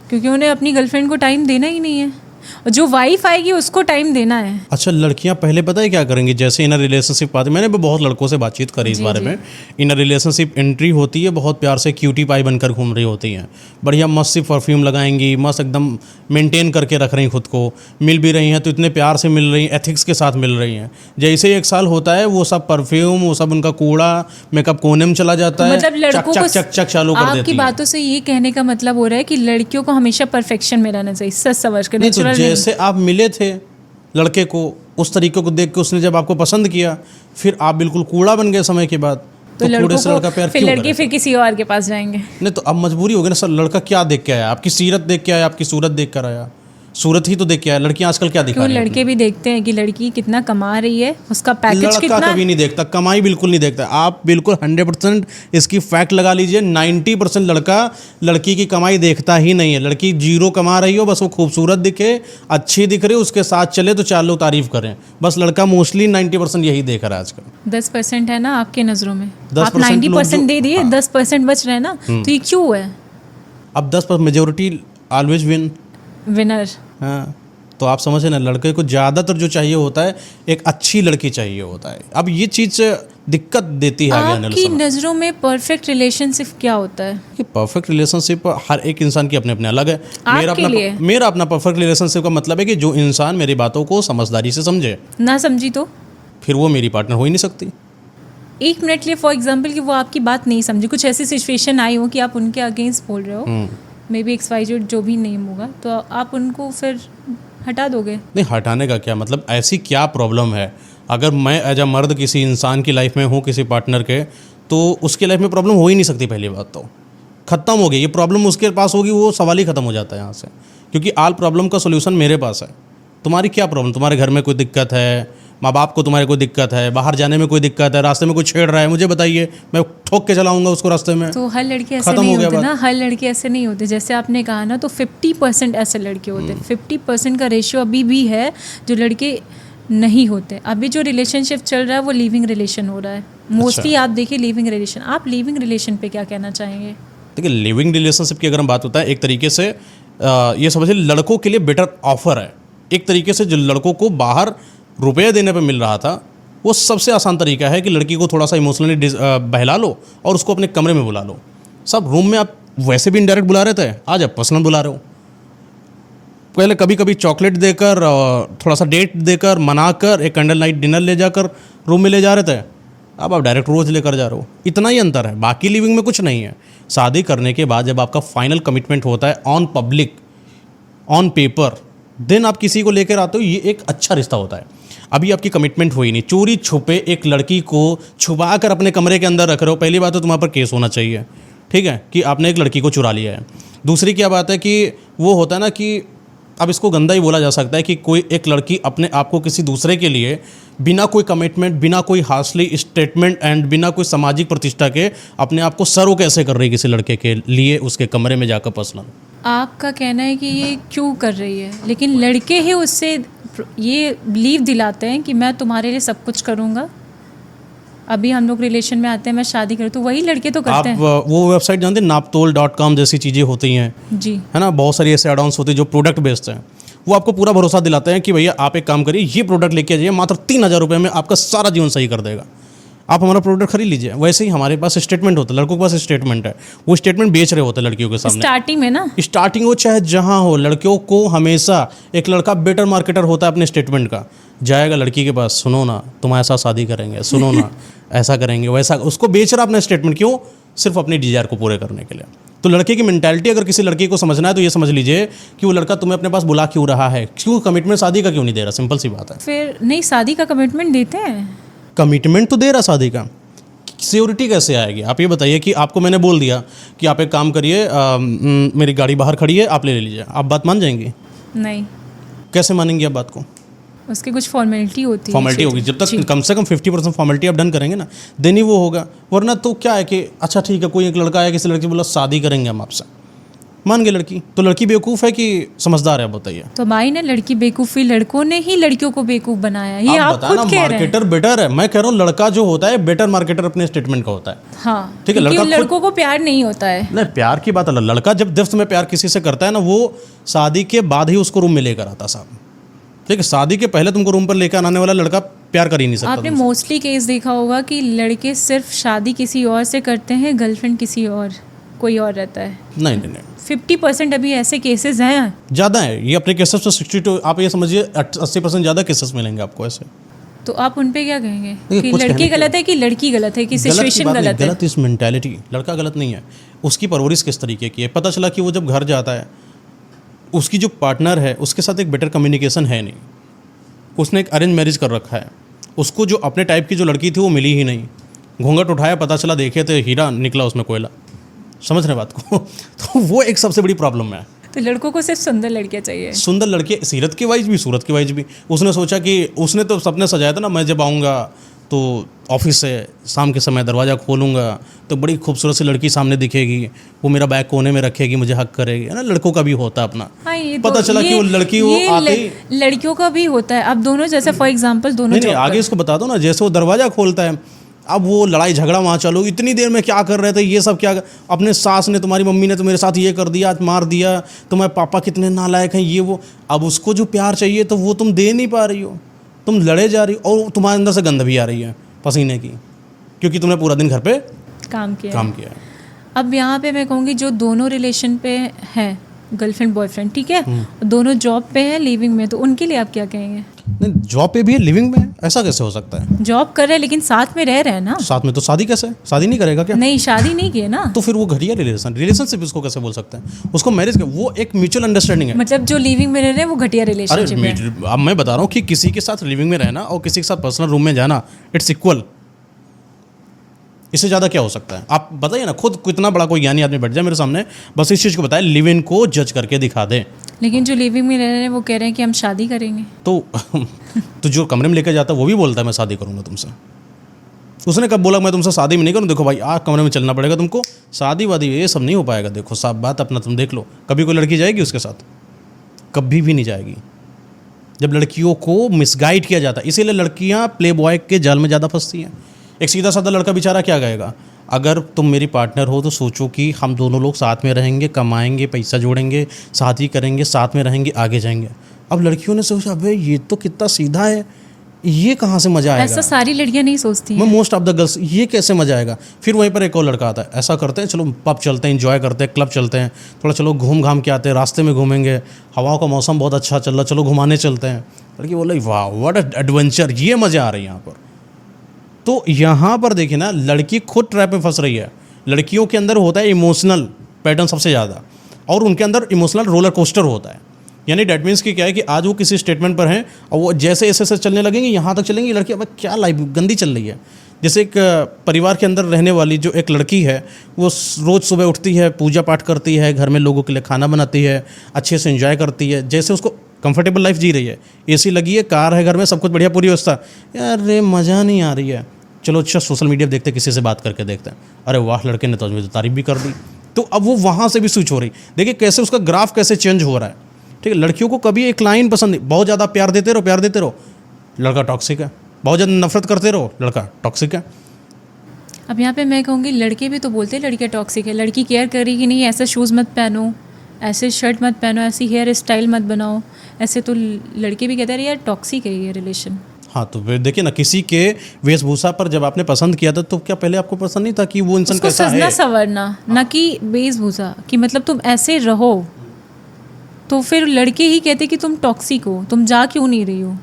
क्योंकि उन्हें अपनी गर्लफ्रेंड को टाइम देना ही नहीं है, और जो वाइफ आएगी उसको टाइम देना है। अच्छा, लड़कियां पहले पता है क्या करेंगी? जैसे इन रिलेशनशिप आती, मैंने भी बहुत लड़कों से बातचीत करी इस बारे में। इन रिलेशनशिप एंट्री होती है, बहुत प्यार से क्यूटी पाई बनकर घूम रही होती हैं, बढ़िया मस्त सी परफ्यूम लगाएंगी, मस्त एकदम मेंटेन करके रख रही खुद को, मिल भी रही हैं तो इतने प्यार से मिल रही हैं, एथिक्स के साथ मिल रही हैं। जैसे ही 1 साल होता है, वो सब परफ्यूम, वो सब उनका कूड़ा मेकअप कोने में चला जाता है, मतलब लड़कों चक को चक चक चक चालू कर देती आपकी हैं। बातों से ये कहने का मतलब हो रहा है कि लड़कियों को हमेशा परफेक्शन में रहना चाहिए, सच समझ कर, नहीं तो नेचुरल नहीं। जैसे आप मिले थे लड़के को, उस तरीके को देख के उसने जब आपको पसंद किया, फिर आप बिल्कुल कूड़ा बन गए समय के बाद, तो कूड़े लड़कों से लड़का को प्यार फिर क्यों लड़के करे? फिर किसी और के पास जाएंगे। नहीं तो अब मजबूरी हो गई ना सर। लड़का क्या देख के आया? आपकी सीरत देख के आया, आपकी सूरत देख कर आया, सूरत ही तो देख के आया। लड़कियां आजकल क्या दिखा क्यों रही हैं? लड़के भी देखते हैं कि लड़की कितना कमा रही है, उसका पैकेज लड़का कितना कभी नहीं देखता, कमाई बिल्कुल नहीं देखता। आप बिल्कुल 100% इसकी फैक्ट लगा लीजिए, 90% लड़का लड़की की कमाई देखता ही नहीं है। लड़की 0 कमा रही हो, बस वो खूबसूरत दिखे, अच्छी दिख रही, उसके साथ चले तो 4 लोग तारीफ करें, बस लड़का मोस्टली 90% यही देख रहा है आजकल। 10% है ना आपके नज़रों में, 10% आप 90% दे दिए, हाँ। 10% बच रहे हैं ना, तो ये क्यों है? अब 10% मेजोरिटी ऑलवेज विन। विनर। हाँ, तो आप समझे ना, लड़के को ज़्यादातर जो चाहिए होता है, एक अच्छी लड़की चाहिए होता है। अब ये चीज़ दिक्कत देती है आगे आने वाले आपकी समय। नज़रों में परफेक्ट रिलेशनशिप क्या होता है? कि परफेक्ट रिलेशनशिप हर एक इंसान की अपने अपने अलग है। लिए? मेरा अपना परफेक्ट रिलेशनशिप का मतलब है कि जो इंसान मेरी बातों को समझदारी से समझे, ना समझी तो फिर वो मेरी पार्टनर हो ही नहीं सकती। 1 मिनट लिए फॉर एग्जाम्पल कि वो आपकी बात नहीं समझे, कुछ ऐसी सिचुएशन आई हो कि आप उनके अगेंस्ट बोल रहे हो, मे बी XYZ जो भी नेम होगा, तो आप उनको फिर हटा दोगे? नहीं, हटाने का क्या मतलब, ऐसी क्या प्रॉब्लम है? अगर मैं एज अ मर्द किसी इंसान की लाइफ में हूँ, किसी पार्टनर के, तो उसकी लाइफ में प्रॉब्लम हो ही नहीं सकती। पहली बात तो ख़त्म हो गई, ये प्रॉब्लम उसके पास होगी, वो सवाल ही ख़त्म हो जाता है यहाँ से, क्योंकि आल प्रॉब्लम का सोल्यूशन मेरे पास है। तुम्हारी क्या प्रॉब्लम? तुम्हारे घर में कोई दिक्कत है, माँ बाप को तुम्हारे कोई दिक्कत है, बाहर जाने में कोई दिक्कत है, रास्ते में कोई छेड़ रहा है, मुझे बताइए, मैं ठोक के चलाऊंगा उसको रास्ते में। तो हर लड़के ऐसे खत्म नहीं हो गया होते बात। ना, हर लड़के ऐसे नहीं होते। जैसे आपने कहा ना, तो 50% ऐसे लड़के होते हैं। 50% का रेशियो अभी भी है जो लड़के नहीं होते। अभी जो रिलेशनशिप चल रहा है वो लिविंग रिलेशन हो रहा है मोस्टली। आप देखिए लिविंग रिलेशन, आप लिविंग रिलेशन पे क्या कहना चाहेंगे? देखिए, लिविंग रिलेशनशिप की अगर हम बात होता है, एक तरीके से ये समझिए लड़कों के लिए बेटर ऑफर है। एक तरीके से जो लड़कों को बाहर रुपये देने पे मिल रहा था, वो सबसे आसान तरीका है कि लड़की को थोड़ा सा इमोशनली बहला लो और उसको अपने कमरे में बुला लो। सब रूम में आप वैसे भी इनडायरेक्ट बुला रहे थे, आज आप पर्सनल बुला रहे हो। पहले कभी कभी चॉकलेट देकर, थोड़ा सा डेट देकर, मनाकर, एक कैंडल नाइट डिनर ले जाकर रूम में ले जा रहे थे, अब आप डायरेक्ट रोज़ लेकर जा रहे हो। इतना ही अंतर है, बाकी लिविंग में कुछ नहीं है। शादी करने के बाद जब आपका फाइनल कमिटमेंट होता है on public, on paper, then आप किसी को लेकर आते हो, ये एक अच्छा रिश्ता होता है। अभी आपकी कमिटमेंट हुई नहीं, चोरी छुपे एक लड़की को छुपा कर अपने कमरे के अंदर रख रहे हो, पहली बात तो तुम्हारे पर केस होना चाहिए, ठीक है, कि आपने एक लड़की को चुरा लिया है। दूसरी क्या बात है कि वो होता है ना कि अब इसको गंदा ही बोला जा सकता है कि कोई एक लड़की अपने आप को किसी दूसरे के लिए बिना कोई कमिटमेंट, बिना कोई हार्शली स्टेटमेंट एंड बिना कोई सामाजिक प्रतिष्ठा के अपने आप को सर्व कैसे कर रही है किसी लड़के के लिए उसके कमरे में जाकर पर्सनल। आपका कहना है कि ये क्यों कर रही है, लेकिन लड़के ही उससे ये बिलीव दिलाते हैं कि मैं तुम्हारे लिए सब कुछ करूँगा। अभी हम लोग रिलेशन में आते हैं, मैं शादी करूँ, तो वही लड़के तो करते हैं। आप वो वेबसाइट जानते हैं, naptol.com जैसी चीज़ें होती हैं, जी, है ना, बहुत सारी ऐसे एड-ऑन्स होते हैं जो प्रोडक्ट बेस्ड हैं। वो आपको पूरा भरोसा दिलाते हैं कि भैया आप एक काम करिए, ये प्रोडक्ट लेके आइए, मात्र 3000 रुपये में आपका सारा जीवन सही कर देगा, आप हमारा प्रोडक्ट खरीद लीजिए। वैसे ही हमारे पास स्टेटमेंट होता है, लड़कों के पास स्टेटमेंट है, वो स्टेटमेंट बेच रहे होते हैं लड़कियों के सामने स्टार्टिंग में ना। स्टार्टिंग हो चाहे जहाँ हो, लड़कियों को हमेशा एक लड़का बेटर मार्केटर होता है अपने स्टेटमेंट का। जाएगा लड़की के पास, सुनो ना तुम्हारे साथ शादी करेंगे, सुनो ना ऐसा करेंगे वैसा, उसको बेच रहा अपना स्टेटमेंट, क्यों? सिर्फ अपनी डिजायर को पूरे करने के लिए। तो लड़के की मेंटालिटी अगर किसी लड़की को समझना है तो ये समझ लीजिए कि वो लड़का तुम्हें अपने पास बुला क्यों रहा है, क्यों कमिटमेंट शादी का क्यों नहीं दे रहा, सिंपल सी बात है। फिर नहीं, शादी का कमिटमेंट देते हैं, कमिटमेंट तो दे रहा, शादी का सिक्योरिटी कैसे आएगी? आप ये बताइए कि आपको मैंने बोल दिया कि आप एक काम करिए, मेरी गाड़ी बाहर खड़ी है, आप ले लीजिए, आप बात मान जाएंगी? नहीं। कैसे मानेंगी आप बात को? उसकी कुछ फॉर्मेलिटी होती है, फॉर्मेलिटी होगी, जब तक कम से कम 50% फॉर्मेलिटी आप डन करेंगे ना, देन ही वो होगा। वरना तो क्या है कि अच्छा ठीक है, कोई एक लड़का आया, किसी लड़की बोला शादी करेंगे हम आपसे, मान गए लड़की, तो लड़की बेवकूफ़ है कि समझदार है, बताइए। तो भाई ने लड़की बेवकूफ़ी, लड़कों ने ही लड़कियों को बेवकूफ़ बनाया, ये आप खुद कह रहे हैं। मार्केटर बेटर है, मैं कह रहा हूँ लड़का जो होता है बेटर मार्केटर अपने स्टेटमेंट का होता है। हाँ, ठीक है, लड़कों को प्यार नहीं होता है। नहीं, प्यार की बात अलग, लड़का जब दिफ्त में प्यार किसी से करता है ना, वो शादी के बाद ही उसको रूम में लेकर आता साहब, ठीक है, शादी के पहले तुमको रूम पर लेकर आने वाला लड़का प्यार कर ही नहीं सकता। आपने मोस्टली केस देखा होगा कि लड़के सिर्फ शादी किसी और से करते हैं, गर्लफ्रेंड किसी और, कोई और रहता है। नहीं 50% अभी ऐसे केसेस हैं, ज़्यादा है ये अपने केसेस तो 62, आप ये समझिए 80% ज़्यादा केसेस मिलेंगे आपको ऐसे। तो आप उन पे क्या कहेंगे कि लड़की गलत है कि लड़की गलत है कि सिचुएशन गलत है? गलत इस मेंटालिटी, लड़का गलत नहीं है, उसकी परवरिश किस तरीके की है। पता चला कि वो जब घर जाता है, उसकी जो पार्टनर है उसके साथ एक बेटर कम्युनिकेशन है नहीं, उसने एक अरेंज मैरिज कर रखा है, उसको जो अपने टाइप की जो लड़की थी वो मिली ही नहीं, घूंघट उठाया, पता चला देखे तो हीरा निकला उसमें कोयला, समझ रहे बात को? तो वो एक सबसे बड़ी प्रॉब्लम है। तो लड़कों को सिर्फ सुंदर लड़कियाँ चाहिए, सुंदर लड़के, सीरत की वाइज भी, सूरत की वाइज भी। उसने सोचा कि उसने तो सपने सजाया था ना, मैं जब आऊँगा तो ऑफिस से शाम के समय दरवाज़ा खोलूँगा तो बड़ी खूबसूरत सी लड़की सामने दिखेगी, वो मेरा बैग कोने में रखेगी, मुझे हक करेगी, है ना, लड़कों का भी होता है अपना। हाँ, ये पता चला कि वो लड़की वो आते ही, लड़कियों का भी होता है। अब दोनों जैसे फॉर एग्जांपल दोनों नहीं आगे इसको बता दो ना, जैसे वो दरवाज़ा खोलता है, अब वो लड़ाई झगड़ा वहाँ चालू, इतनी देर में क्या कर रहे थे, ये सब क्या, अपने सास ने, तुम्हारी मम्मी ने तो मेरे साथ ये कर दिया, आज मार दिया, तुम्हारे पापा कितने नालायक हैं, ये वो। अब उसको जो प्यार चाहिए तो वो तुम दे नहीं पा रही हो, तुम लड़े जा रही हो, और तुम्हारे अंदर से गंध भी आ रही है पसीने की, क्योंकि तुमने पूरा दिन घर पे काम किया है। अब यहाँ पे मैं कहूँगी जो दोनों रिलेशन पे हैं, गर्लफ्रेंड बॉयफ्रेंड, ठीक है, दोनों जॉब पे हैं, लिविंग में, तो उनके लिए आप क्या कहेंगे? नहीं, जॉब पे भी है, लिविंग में है, ऐसा कैसे हो सकता है? जॉब कर रहे हैं लेकिन साथ में रह रहे हैं ना। साथ में तो शादी कैसे, शादी नहीं करेगा क्या? नहीं, शादी नहीं की है ना, तो फिर वो घटिया रिलेशनशिप उसको कैसे बोल सकते हैं? उसको मैरिज का वो एक म्यूचुअल अंडरस्टैंडिंग है। मतलब जो लिविंग में रह रहे हैं वो घटिया रिलेशनशिप है। अब मैं बता रहा हूँ कि किसी के साथ लिविंग में रहना और किसी के साथ पर्सनल रूम में जाना, इट्स इक्वल। इससे ज़्यादा क्या हो सकता है? आप बताइए ना, खुद कितना बड़ा कोई ज्ञानी आदमी बैठ जाए मेरे सामने, बस इस चीज़ को बताए, लिव इन को जज करके दिखा दें। लेकिन जो लिविंग में रह रहे हैं वो कह रहे हैं कि हम शादी करेंगे। तो जो कमरे में लेकर जाता है वो भी बोलता है मैं शादी करूँगा तुमसे। उसने कब बोला मैं तुमसे शादी में नहीं करूँ? देखो भाई, आज कमरे में चलना पड़ेगा तुमको, शादी वादी ये सब नहीं हो पाएगा। देखो साफ बात, अपना तुम देख लो, कभी कोई लड़की जाएगी उसके साथ? कभी भी नहीं जाएगी। जब लड़कियों को मिसगाइड किया जाता है, इसीलिए लड़कियाँ प्ले बॉय के जाल में ज़्यादा फंसती हैं। एक सीधा साधा लड़का बेचारा क्या कहेगा? अगर तुम मेरी पार्टनर हो तो सोचो कि हम दोनों लोग साथ में रहेंगे, कमाएंगे, पैसा जोड़ेंगे, शादी करेंगे, साथ में रहेंगे, आगे जाएंगे। अब लड़कियों ने सोचा अबे ये तो कितना सीधा है, ये कहाँ से मज़ा आएगा? ऐसा सारी लड़कियां नहीं सोचती मैं हैं। मोस्ट ऑफ द गर्ल्स, ये कैसे मज़ा आएगा? फिर वहीं पर एक और लड़का आता है, ऐसा करते हैं चलो पब चलते हैं, एंजॉय करते हैं, क्लब चलते हैं, थोड़ा चलो घूम घाम के आते हैं, रास्ते में घूमेंगे, हवाओं का मौसम बहुत अच्छा चल रहा, चलो घुमाने चलते हैं। लड़की बोले वाह व्हाट एडवेंचर, ये मज़ा आ रही है यहाँ पर। तो यहाँ पर देखिए ना, लड़की खुद ट्रैप में फंस रही है। लड़कियों के अंदर होता है इमोशनल पैटर्न सबसे ज़्यादा, और उनके अंदर इमोशनल रोलर कोस्टर होता है। यानी डैट मीन्स कि क्या है कि आज वो किसी स्टेटमेंट पर हैं और वो जैसे ऐसे चलने लगेंगे, यहाँ तक चलेंगी, लड़की अब क्या लाइफ गंदी चल रही है। जैसे एक परिवार के अंदर रहने वाली जो एक लड़की है, वो रोज़ सुबह उठती है, पूजा पाठ करती है, घर में लोगों के लिए खाना बनाती है, अच्छे से एंजॉय करती है, जैसे उसको कंफर्टेबल लाइफ जी रही है, एसी लगी है, कार है घर में, सब कुछ बढ़िया, पूरी व्यवस्था। यार रे मज़ा नहीं आ रही है, चलो अच्छा सोशल मीडिया देखते, किसी से बात करके देखते हैं, अरे वाह लड़के ने तो मुझे तारीफ भी कर दी। तो अब वो वहाँ से भी स्विच हो रही। देखिए कैसे उसका ग्राफ कैसे चेंज हो रहा है। ठीक है, लड़कियों को कभी एक लाइन पसंद नहीं, बहुत ज़्यादा प्यार देते रहो, लड़का टॉक्सिक है, बहुत ज़्यादा नफरत करते रहो, लड़का टॉक्सिक है। अब यहाँ पे मैं कहूँगी लड़के भी तो बोलते हैं लड़कियाँ टॉक्सिक है, लड़की केयर करेगी नहीं, ऐसे शूज़ मत पहनो, ऐसे शर्ट मत पहनो, ऐसी हेयर स्टाइल मत बनाओ, ऐसे तो लड़के भी कहते हैं यार टॉक्सिक है ये रिलेशन। हाँ, तो फिर देखिए ना, किसी के वेशभूषा पर जब आपने पसंद किया था, तो क्या पहले आपको पसंद नहीं था कि वो इंसान उसको कैसा सजना है? संवरना, ना कि वेशभूषा, कि मतलब तुम ऐसे रहो, तो फिर लड़के ही कहते कि तुम टॉक्सिक हो, तुम जा क्यों नहीं रही हो।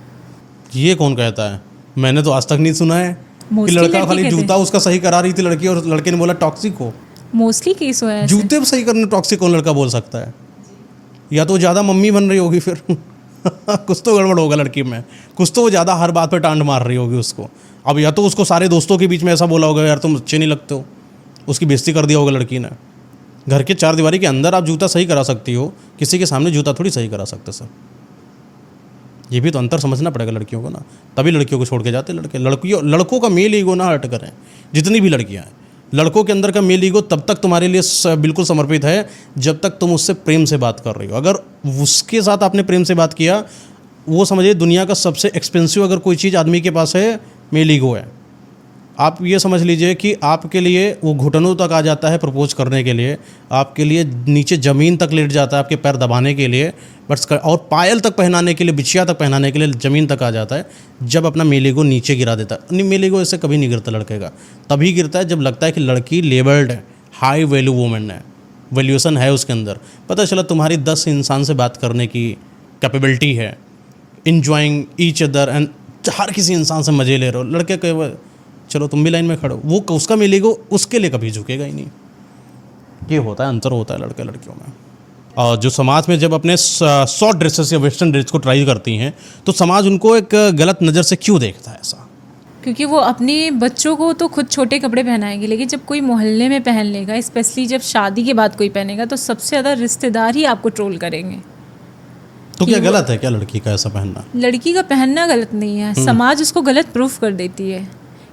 ये कौन कहता है? मैंने तो आज तक नहीं सुना है कि Mostly लड़का लड़के खाली कहते जूता उसका सही करा रही थी लड़की, और लड़के ने बोला टॉक्सिक हो। मोस्टली केस हुआ है ऐसे। जूते सही करने टॉक्सिक कौन लड़का बोल सकता है? या तो ज़्यादा मम्मी बन रही होगी फिर कुछ तो गड़बड़ होगा लड़की में, कुछ तो वो ज़्यादा हर बात पे टांड मार रही होगी उसको। अब या तो उसको सारे दोस्तों के बीच में ऐसा बोला होगा यार तुम अच्छे नहीं लगते हो, उसकी बेइज्जती कर दिया होगा लड़की ने। घर के चार दीवारी के अंदर आप जूता सही करा सकती हो, किसी के सामने जूता थोड़ी सही करा सकते सर। ये भी तो अंतर समझना पड़ेगा लड़कियों को ना, तभी लड़कियों को छोड़ के जाते लड़के। लड़कों का मेल ईगो ना हर्ट करें, जितनी भी लड़कियां हैं, लड़कों के अंदर का मेल ईगो तब तक तुम्हारे लिए बिल्कुल समर्पित है जब तक तुम उससे प्रेम से बात कर रही हो। अगर उसके साथ आपने प्रेम से बात किया, वो समझिए दुनिया का सबसे एक्सपेंसिव अगर कोई चीज़ आदमी के पास है, मेल ईगो है। आप ये समझ लीजिए कि आपके लिए वो घुटनों तक आ जाता है प्रपोज करने के लिए, आपके लिए नीचे ज़मीन तक लेट जाता है आपके पैर दबाने के लिए, बस और पायल तक पहनाने के लिए, बिछिया तक पहनाने के लिए ज़मीन तक आ जाता है जब अपना मेल ईगो नीचे गिरा देता है। नहीं, मेल ईगो ऐसे कभी नहीं गिरता लड़के का, तभी गिरता है जब लगता है कि लड़की लेबल्ड है, हाई वैल्यू वूमेन है, वैल्यूएशन है उसके अंदर। पता चला तुम्हारी 10 इंसान से बात करने की कैपेबिलिटी है, इंजॉइंग ईच अदर एंड हर किसी इंसान से मज़े ले रहे हो। लड़के कहे चलो तुम भी लाइन में खड़ो, वो उसका मिलेगा, उसके लिए कभी झुकेगा ही नहीं। ये होता है, अंतर होता है लड़के लड़कियों में। और जो समाज में जब अपने शॉर्ट ड्रेसेस या वेस्टर्न ड्रेस को ट्राई करती हैं, तो समाज उनको एक गलत नज़र से क्यों देखता है ऐसा? क्योंकि वो अपने बच्चों को तो खुद छोटे कपड़े पहनाएंगे, लेकिन जब कोई मोहल्ले में पहन लेगा, स्पेशली जब शादी के बाद कोई पहनेगा, तो सबसे ज़्यादा रिश्तेदार ही आपको ट्रोल करेंगे। तो क्या गलत है क्या लड़की का ऐसा पहनना? लड़की का पहनना गलत नहीं है, समाज उसको गलत प्रूफ कर देती है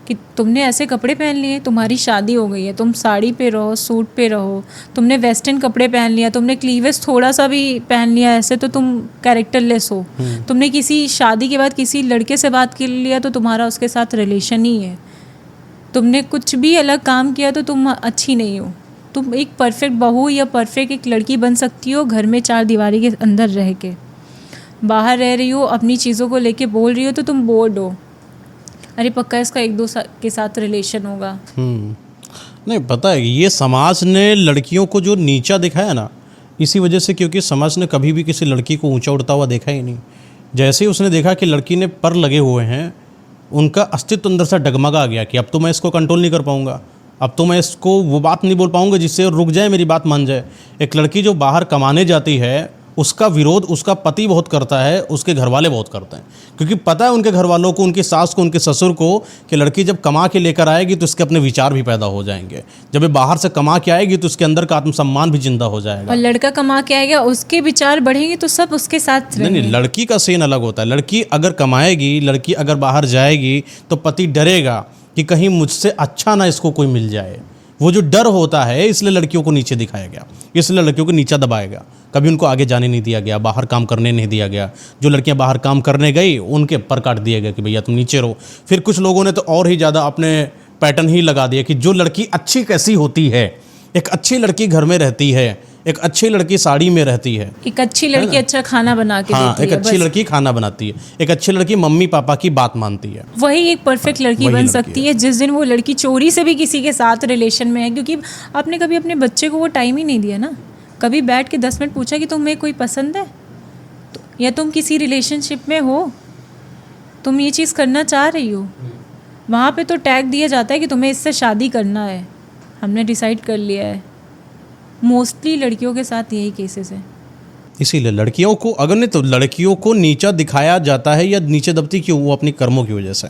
कि तुमने ऐसे कपड़े पहन लिए, तुम्हारी शादी हो गई है, तुम साड़ी पे रहो, सूट पे रहो, तुमने वेस्टर्न कपड़े पहन लिया, तुमने क्लीवेज थोड़ा सा भी पहन लिया, ऐसे तो तुम कैरेक्टरलेस हो। तुमने किसी शादी के बाद किसी लड़के से बात कर लिया तो तुम्हारा उसके साथ रिलेशन ही है। तुमने कुछ भी अलग काम किया तो तुम अच्छी नहीं हो। तुम एक परफेक्ट बहू या परफेक्ट एक लड़की बन सकती हो घर में 4 दीवारी के अंदर रह के। बाहर रह रही हो, अपनी चीज़ों को लेके बोल रही हो तो तुम बोर्ड हो, अरे पक्का इसका 1-2 के साथ रिलेशन होगा। नहीं, पता है ये समाज ने लड़कियों को जो नीचा दिखाया ना, इसी वजह से, क्योंकि समाज ने कभी भी किसी लड़की को ऊंचा उड़ता हुआ देखा ही नहीं। जैसे ही उसने देखा कि लड़की ने पर लगे हुए हैं, उनका अस्तित्व अंदर से डगमगा गया कि अब तो मैं इसको कंट्रोल नहीं कर पाऊंगा, अब तो मैं इसको वो बात नहीं बोल पाऊंगा जिससे रुक जाए, मेरी बात मान जाए। एक लड़की जो बाहर कमाने जाती है, उसका विरोध उसका पति बहुत करता है, उसके घर वाले बहुत करते हैं, क्योंकि पता है उनके घर वालों को, उनकी सास को, उनके ससुर को कि लड़की जब कमा के लेकर आएगी तो इसके अपने विचार भी पैदा हो जाएंगे। जब ये बाहर से कमा के आएगी तो उसके अंदर का आत्मसम्मान भी जिंदा हो जाएगा। और लड़का कमा के आएगा, उसके विचार बढ़ेंगे तो सब उसके साथ रहेंगे। नहीं, लड़की का सीन अलग होता है। लड़की अगर कमाएगी, लड़की अगर बाहर जाएगी तो पति डरेगा कि कहीं मुझसे अच्छा ना इसको कोई मिल जाए। वो जो डर होता है, इसलिए लड़कियों को नीचे दिखाया गया, इसलिए लड़कियों को नीचा दबाया गया, कभी उनको आगे जाने नहीं दिया गया, बाहर काम करने नहीं दिया गया। जो लड़कियां बाहर काम करने गई उनके पर काट दिया गया कि भैया तुम नीचे रहो। फिर कुछ लोगों ने तो और ही ज़्यादा अपने पैटर्न ही लगा दिया कि जो लड़की अच्छी कैसी होती है, एक अच्छी लड़की घर में रहती है, एक अच्छी लड़की साड़ी में रहती है, एक अच्छी लड़की अच्छा खाना बना के हाँ, देती एक है, अच्छी बस लड़की खाना बनाती है, एक अच्छी लड़की मम्मी पापा की बात मानती है। वही एक परफेक्ट लड़की वही बन लड़की सकती है जिस दिन वो लड़की चोरी से भी किसी के साथ रिलेशन में है, क्योंकि आपने कभी अपने बच्चे को वो टाइम ही नहीं दिया ना, कभी बैठ के 10 मिनट पूछा कि तुम्हें कोई पसंद है या तुम किसी रिलेशनशिप में हो, तुम ये चीज़ करना चाह रही हो। वहाँ पे तो टैग दिया जाता है कि तुम्हें इससे शादी करना है, हमने डिसाइड कर लिया है। मोस्टली लड़कियों के साथ यही केसेस है। इसीलिए लड़कियों को अगर नहीं तो लड़कियों को नीचा दिखाया जाता है या नीचे दबती क्यों, वो अपनी कर्मों की वजह से।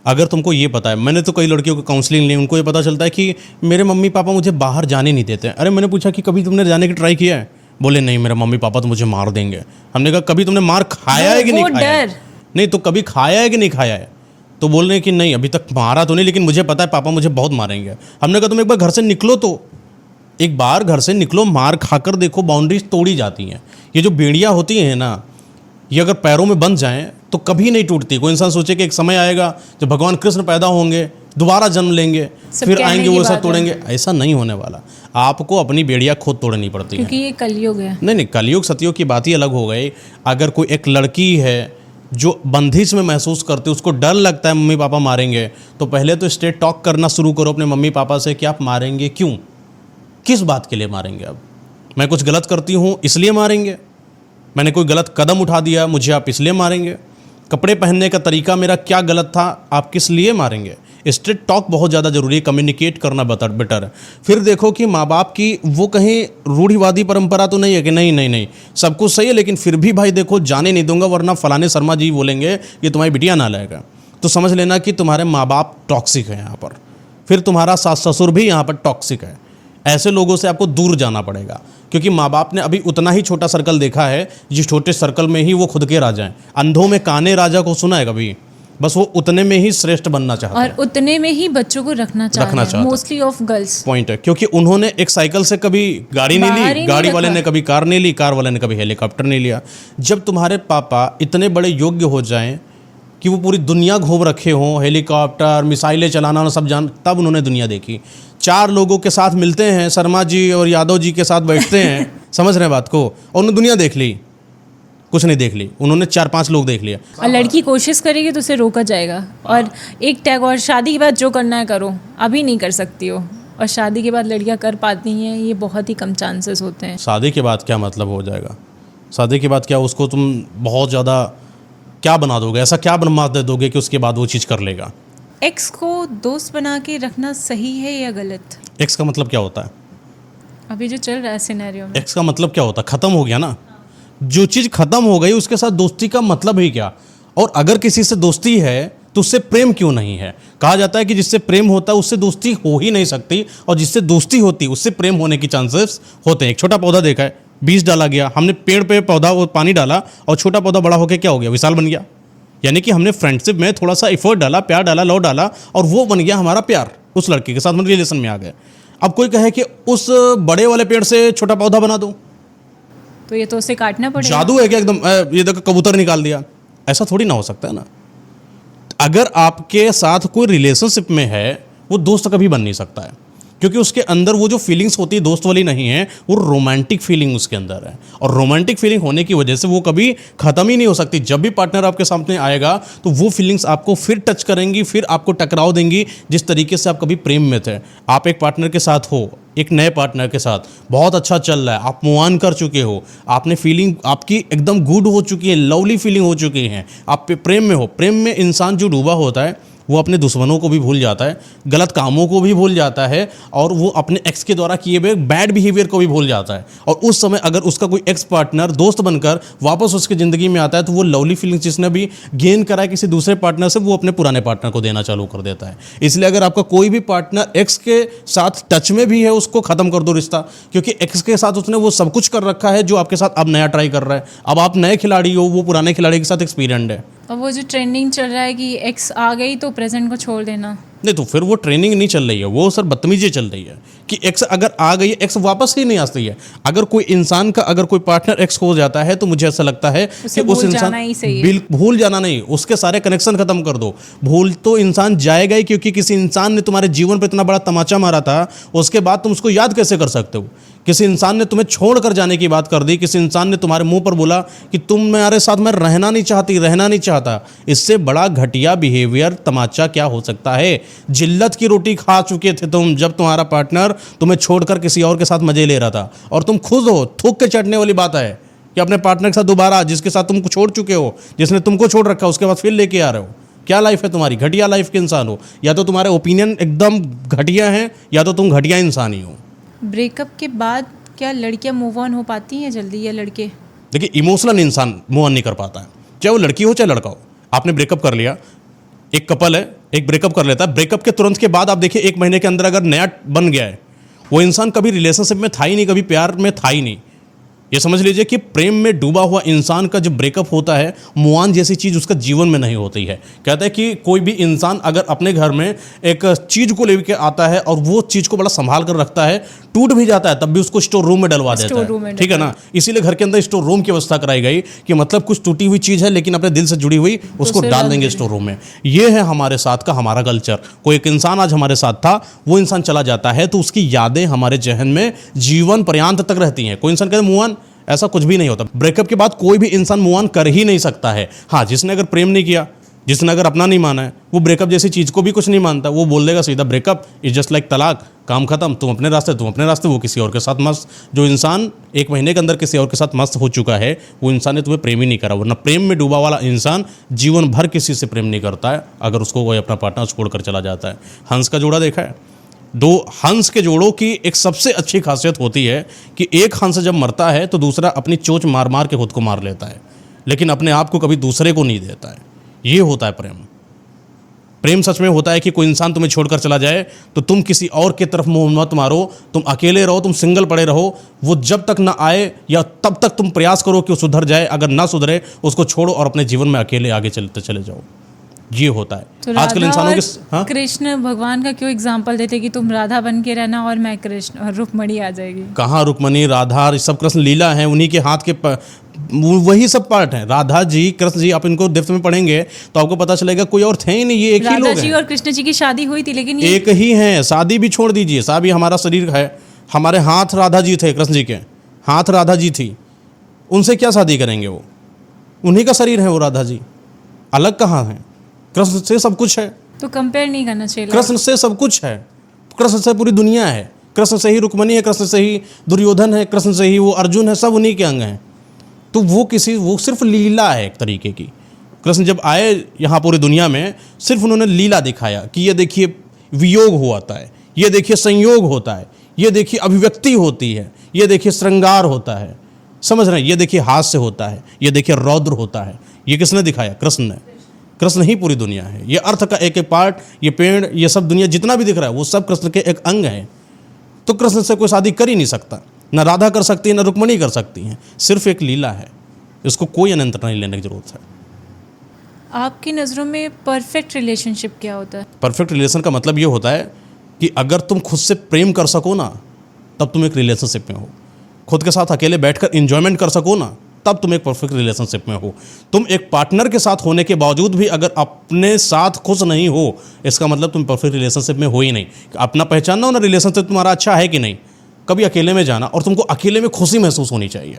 अगर तुमको ये पता है, मैंने तो कई लड़कियों को काउंसलिंग ली, उनको ये पता चलता है कि मेरे मम्मी पापा मुझे बाहर जाने नहीं देते। अरे मैंने पूछा कि कभी तुमने जाने की ट्राई किया है? बोले नहीं, मेरे मम्मी पापा तो मुझे मार देंगे। हमने कहा कभी तुमने मार खाया है कि नहीं खाया है? नहीं तो कभी खाया है कि नहीं खाया है? तो बोल रहे हैं कि नहीं अभी तक मारा तो नहीं, लेकिन मुझे पता है पापा मुझे बहुत मारेंगे। हमने कहा तुम एक बार घर से निकलो, तो एक बार घर से निकलो, मार खाकर देखो, बाउंड्रीज तोड़ी जाती हैं। ये जो बेड़ियाँ होती हैं ना, ये अगर पैरों में बंध जाएं तो कभी नहीं टूटती। कोई इंसान सोचे कि एक समय आएगा जब भगवान कृष्ण पैदा होंगे, दोबारा जन्म लेंगे, फिर आएंगे वो सब तोड़ेंगे, ऐसा नहीं होने वाला। आपको अपनी बेड़ियाँ खुद तोड़नी पड़ती है, क्योंकि ये कलयुग है। नहीं, कलयुग सतयुग की बात ही अलग हो गई। अगर कोई एक लड़की है जो बंदिश में महसूस करती है, उसको डर लगता है मम्मी पापा मारेंगे, तो पहले तो स्ट्रेट टॉक करना शुरू करो अपने मम्मी पापा से कि आप मारेंगे क्यों, किस बात के लिए मारेंगे? अब मैं कुछ गलत करती हूँ इसलिए मारेंगे? मैंने कोई गलत कदम उठा दिया, मुझे आप इसलिए मारेंगे? कपड़े पहनने का तरीका मेरा क्या गलत था, आप किस लिए मारेंगे? स्ट्रेट टॉक बहुत ज़्यादा ज़रूरी है, कम्युनिकेट करना बेटर है। फिर देखो कि माँ बाप की वो कहीं रूढ़िवादी परंपरा तो नहीं है कि नहीं सब कुछ सही है, लेकिन फिर भी भाई देखो जाने नहीं दूंगा वरना फलाने शर्मा जी बोलेंगे कि तुम्हारी बिटिया ना लाएगा। तो समझ लेना कि तुम्हारे माँ बाप टॉक्सिक है यहाँ पर, फिर तुम्हारा सास ससुर भी यहाँ पर टॉक्सिक है। ऐसे लोगों से आपको दूर जाना पड़ेगा, क्योंकि माँ बाप ने अभी उतना ही छोटा सर्कल देखा है जिस छोटे सर्कल में ही वो खुद के राजा हैं। अंधों में काने राजा को सुना है कभी? बस वो उतने में ही श्रेष्ठ बनना चाहते हैं और उतने में ही बच्चों को रखना चाहते हैं, मोस्टली ऑफ गर्ल्स। पॉइंट है, क्योंकि उन्होंने एक साइकिल से कभी गाड़ी नहीं ली, गाड़ी वाले ने कभी कार नहीं ली, कार वाले ने कभी हेलीकॉप्टर नहीं लिया। जब तुम्हारे पापा इतने बड़े योग्य हो जाएं कि वो पूरी दुनिया घूम रखे हों, हेलीकॉप्टर मिसाइलें चलाना सब जान, तब उन्होंने दुनिया देखी। 4 लोगों के साथ मिलते हैं, शर्मा जी और यादव जी के साथ बैठते हैं समझ रहे हैं बात को, और उन्होंने दुनिया देख ली, कुछ नहीं देख ली, उन्होंने 4-5 लोग देख लिया। और लड़की कोशिश करेगी तो उसे रोका जाएगा। और एक टैग, और शादी के बाद जो करना है करो, अभी नहीं कर सकती हो। और शादी के बाद लड़कियां कर पाती हैं, ये बहुत ही कम चांसेस होते हैं। शादी के बाद क्या मतलब हो जाएगा? शादी के बाद क्या उसको तुम बहुत ज़्यादा क्या बना दोगे, ऐसा क्या बनवा दे दोगे कि उसके बाद वो चीज़ कर लेगा? एक्स को दोस्त बना के रखना सही है या गलत? एक्स का मतलब क्या होता है? अभी जो चल रहा है सिनेरियो में, एक्स का मतलब क्या होता है? ख़त्म हो गया ना। जो चीज़ ख़त्म हो गई उसके साथ दोस्ती का मतलब ही क्या? और अगर किसी से दोस्ती है तो उससे प्रेम क्यों नहीं है? कहा जाता है कि जिससे प्रेम होता है उससे दोस्ती हो ही नहीं सकती, और जिससे दोस्ती होती है उससे प्रेम होने की चांसेस होते हैं। एक छोटा पौधा देखा है, बीज डाला गया, हमने पेड़ पे पौधा और पानी डाला, और छोटा पौधा बड़ा होकर क्या हो गया? विशाल बन गया। यानी कि हमने फ्रेंडशिप में थोड़ा सा एफर्ट डाला, प्यार डाला, लव डाला, और वो बन गया हमारा प्यार। उस लड़के के साथ हम रिलेशन में आ गए। अब कोई कहे कि उस बड़े वाले पेड़ से छोटा पौधा बना दो, तो ये तो उसे काटना पड़ेगा। जादू है क्या एकदम? ये देखो कबूतर निकाल दिया, ऐसा थोड़ी ना हो सकता है ना। अगर आपके साथ कोई रिलेशनशिप में है, वो दोस्त कभी बन नहीं सकता है, क्योंकि उसके अंदर वो जो फीलिंग्स होती है दोस्त वाली नहीं है, वो रोमांटिक फीलिंग उसके अंदर है। और रोमांटिक फीलिंग होने की वजह से वो कभी ख़त्म ही नहीं हो सकती। जब भी पार्टनर आपके सामने आएगा तो वो फीलिंग्स आपको फिर टच करेंगी, फिर आपको टकराव देंगी, जिस तरीके से आप कभी प्रेम में थे। आप एक पार्टनर के साथ हो, एक नए पार्टनर के साथ बहुत अच्छा चल रहा है, आप मूव ऑन कर चुके हो, आपने फीलिंग आपकी एकदम गुड हो चुकी है, लवली फीलिंग हो चुकी है, आप प्रेम में हो। प्रेम में इंसान जो डूबा होता है वो अपने दुश्मनों को भी भूल जाता है, गलत कामों को भी भूल जाता है, और वो अपने एक्स के द्वारा किए हुए बैड बिहेवियर को भी भूल जाता है। और उस समय अगर उसका कोई एक्स पार्टनर दोस्त बनकर वापस उसकी ज़िंदगी में आता है तो वो लवली फीलिंग्स जिसने भी गेन करा है किसी दूसरे पार्टनर से, वो अपने पुराने पार्टनर को देना चालू कर देता है। इसलिए अगर आपका कोई भी पार्टनर एक्स के साथ टच में भी है, उसको ख़त्म कर दो रिश्ता, क्योंकि एक्स के साथ उसने वो सब कुछ कर रखा है जो आपके साथ अब नया ट्राई कर रहा है। अब आप नए खिलाड़ी हो, वो पुराने खिलाड़ी के साथ एक्सपीरियंस है। और वो जो ट्रेंडिंग चल रहा है कि एक्स आ गई तो प्रेजेंट को छोड़ देना, नहीं तो फिर वो ट्रेनिंग नहीं चल रही है, वो सर बदतमीजी चल रही है कि एक्स अगर आ गई है, एक्स वापस ही नहीं आती है। अगर कोई इंसान का अगर कोई पार्टनर एक्स हो जाता है तो मुझे ऐसा लगता है कि उस इंसान भूल जाना नहीं, उसके सारे कनेक्शन खत्म कर दो। भूल तो इंसान जाएगा ही, क्योंकि किसी इंसान ने तुम्हारे जीवन पर इतना बड़ा तमाचा मारा था, उसके बाद तुम उसको याद कैसे कर सकते हो? किसी इंसान ने तुम्हें छोड़ कर जाने की बात कर दी, किसी इंसान ने तुम्हारे मुंह पर बोला कि तुम मेरे साथ मैं रहना नहीं चाहती, रहना नहीं चाहता। इससे बड़ा घटिया बिहेवियर तमाचा क्या हो सकता है? जिल्लत की रोटी खा चुके थे तुम जब तुम्हारा पार्टनर तुम्हें छोड़कर किसी और के साथ मजे ले रहा था, और तुम खुद हो थूक के चटने वाली बात है कि अपने पार्टनर के साथ दोबारा, जिसके साथ तुमको छोड़ चुके हो, जिसने तुमको छोड़ रखा, उसके बाद फिर लेके आ रहे हो। क्या लाइफ है तुम्हारी? घटिया लाइफ के इंसान हो। या तो तुम्हारे ओपिनियन एकदम घटिया हैं, या तो तुम घटिया इंसान ही हो। ब्रेकअप के बाद क्या लड़कियां मूव ऑन हो पाती हैं जल्दी, या लड़के? देखिए, इमोशनल इंसान मूव ऑन नहीं कर पाता है, चाहे वो लड़की हो चाहे लड़का हो। आपने ब्रेकअप कर लिया, एक कपल है, एक ब्रेकअप कर लेता है, ब्रेकअप के तुरंत के बाद आप देखिए 1 महीने के अंदर अगर नया बन गया है, वो इंसान कभी रिलेशनशिप में था ही नहीं, कभी प्यार में था ही नहीं। ये समझ लीजिए कि प्रेम में डूबा हुआ इंसान का जब ब्रेकअप होता है, मुआन जैसी चीज़ उसका जीवन में नहीं होती है। कहता है कि कोई भी इंसान अगर अपने घर में एक चीज़ को लेके आता है और वो चीज़ को बड़ा संभाल कर रखता है, टूट भी जाता है तब भी उसको स्टोर रूम में डलवा देता है, ठीक है ना। इसीलिए घर के अंदर स्टोर रूम की व्यवस्था कराई गई कि मतलब कुछ टूटी हुई चीज़ है लेकिन अपने दिल से जुड़ी हुई, उसको डाल देंगे स्टोर रूम में। ये है हमारे साथ का हमारा कल्चर। कोई एक इंसान आज हमारे साथ था, वो इंसान चला जाता है तो उसकी यादें हमारे जहन में जीवन पर्यंत तक रहती हैं। कोई इंसान कहते मूव ऑन, ऐसा कुछ भी नहीं होता। ब्रेकअप के बाद कोई भी इंसान मूव ऑन कर ही नहीं सकता है। हाँ, जिसने अगर प्रेम नहीं किया, जिसने अगर अपना नहीं माना है, वो ब्रेकअप जैसी चीज़ को भी कुछ नहीं मानता। वो बोल देगा सीधा ब्रेकअप इज जस्ट लाइक तलाक, काम खत्म, तुम अपने रास्ते, वो किसी और के साथ मस्त। जो इंसान 1 महीने के अंदर किसी और के साथ मस्त हो चुका है, वो इंसान ने तुम्हें प्रेम ही नहीं करा। वरना प्रेम में डूबा वाला इंसान जीवन भर किसी से प्रेम नहीं करता है अगर उसको कोई अपना पार्टनर छोड़कर चला जाता है। हंस का जोड़ा देखा है? 2 हंस के जोड़ों की एक सबसे अच्छी खासियत होती है कि एक हंस जब मरता है तो दूसरा अपनी चोंच मार मार के खुद को मार लेता है, लेकिन अपने आप को कभी दूसरे को नहीं देता है। ये होता है प्रेम। प्रेम सच में होता है कि कोई इंसान तुम्हें छोड़कर चला जाए तो तुम किसी और की तरफ मुंह मत मारो, तुम अकेले रहो, तुम सिंगल पड़े रहो। वो जब तक ना आए या तब तक तुम प्रयास करो कि वो सुधर जाए। अगर ना सुधरे उसको छोड़ो और अपने जीवन में अकेले आगे चलते चले जाओ। ये होता है तो आजकल इंसानों के। हाँ? कृष्ण भगवान का क्यों एग्जाम्पल देते कि तुम राधा बन के रहना और मैं कृष्ण, और रुक्मणी आ जाएगी? कहाँ रुक्मणी, राधा, सब कृष्ण लीला है, उन्हीं के हाथ के वही सब पार्ट हैं। राधा जी, कृष्ण जी, आप इनको डेप्थ में पढ़ेंगे तो आपको पता चलेगा कोई और थे ही नहीं, ये एक ही लोग हैं। राधा जी और कृष्ण जी की शादी हुई थी, लेकिन ये एक ही हैं। शादी भी छोड़ दीजिए, शादी हमारा शरीर है, हमारे हाथ राधा जी थे, कृष्ण जी के हाथ राधा जी थी, उनसे क्या शादी करेंगे? वो उन्हीं का शरीर है, वो राधा जी अलग कहाँ हैं? कृष्ण से सब कुछ है, तो कंपेयर नहीं करना चाहिए। कृष्ण से सब कुछ है, कृष्ण से पूरी दुनिया है, कृष्ण से ही रुक्मणी है, कृष्ण से ही दुर्योधन है, कृष्ण से ही वो अर्जुन है, सब उन्हीं के अंग हैं। तो वो सिर्फ लीला है एक तरीके की। कृष्ण जब आए यहाँ पूरी दुनिया में, सिर्फ उन्होंने लीला दिखाया कि ये देखिए वियोग होता है, ये देखिए संयोग होता है, ये देखिए अभिव्यक्ति होती है, ये देखिए श्रृंगार होता है, समझ रहे हैं, ये देखिए हास्य होता है, ये देखिए रौद्र होता है। ये किसने दिखाया? कृष्ण ने। कृष्ण ही पूरी दुनिया है। ये अर्थ का एक एक पार्ट, ये पेड़, ये सब दुनिया जितना भी दिख रहा है वो सब कृष्ण के एक अंग है। तो कृष्ण से कोई शादी कर ही नहीं सकता, ना राधा कर सकती है, ना रुक्मणी कर सकती हैं। सिर्फ एक लीला है, इसको कोई अनंत नहीं लेने की जरूरत है। आपकी नज़रों में परफेक्ट रिलेशनशिप क्या होता है? परफेक्ट रिलेशन का मतलब ये होता है कि अगर तुम खुद से प्रेम कर सको ना, तब तुम एक रिलेशनशिप में हो। खुद के साथ अकेले बैठकर एंजॉयमेंट कर सको ना, तब तुम एक परफेक्ट रिलेशनशिप में हो। तुम एक पार्टनर के साथ होने के बावजूद भी अगर अपने साथ खुश नहीं हो, इसका मतलब तुम परफेक्ट रिलेशनशिप में हो ही नहीं। अपना पहचानना हो ना, रिलेशनशिप तुम्हारा अच्छा है कि नहीं। कभी अकेले में जाना, और तुमको अकेले में खुशी महसूस होनी चाहिए।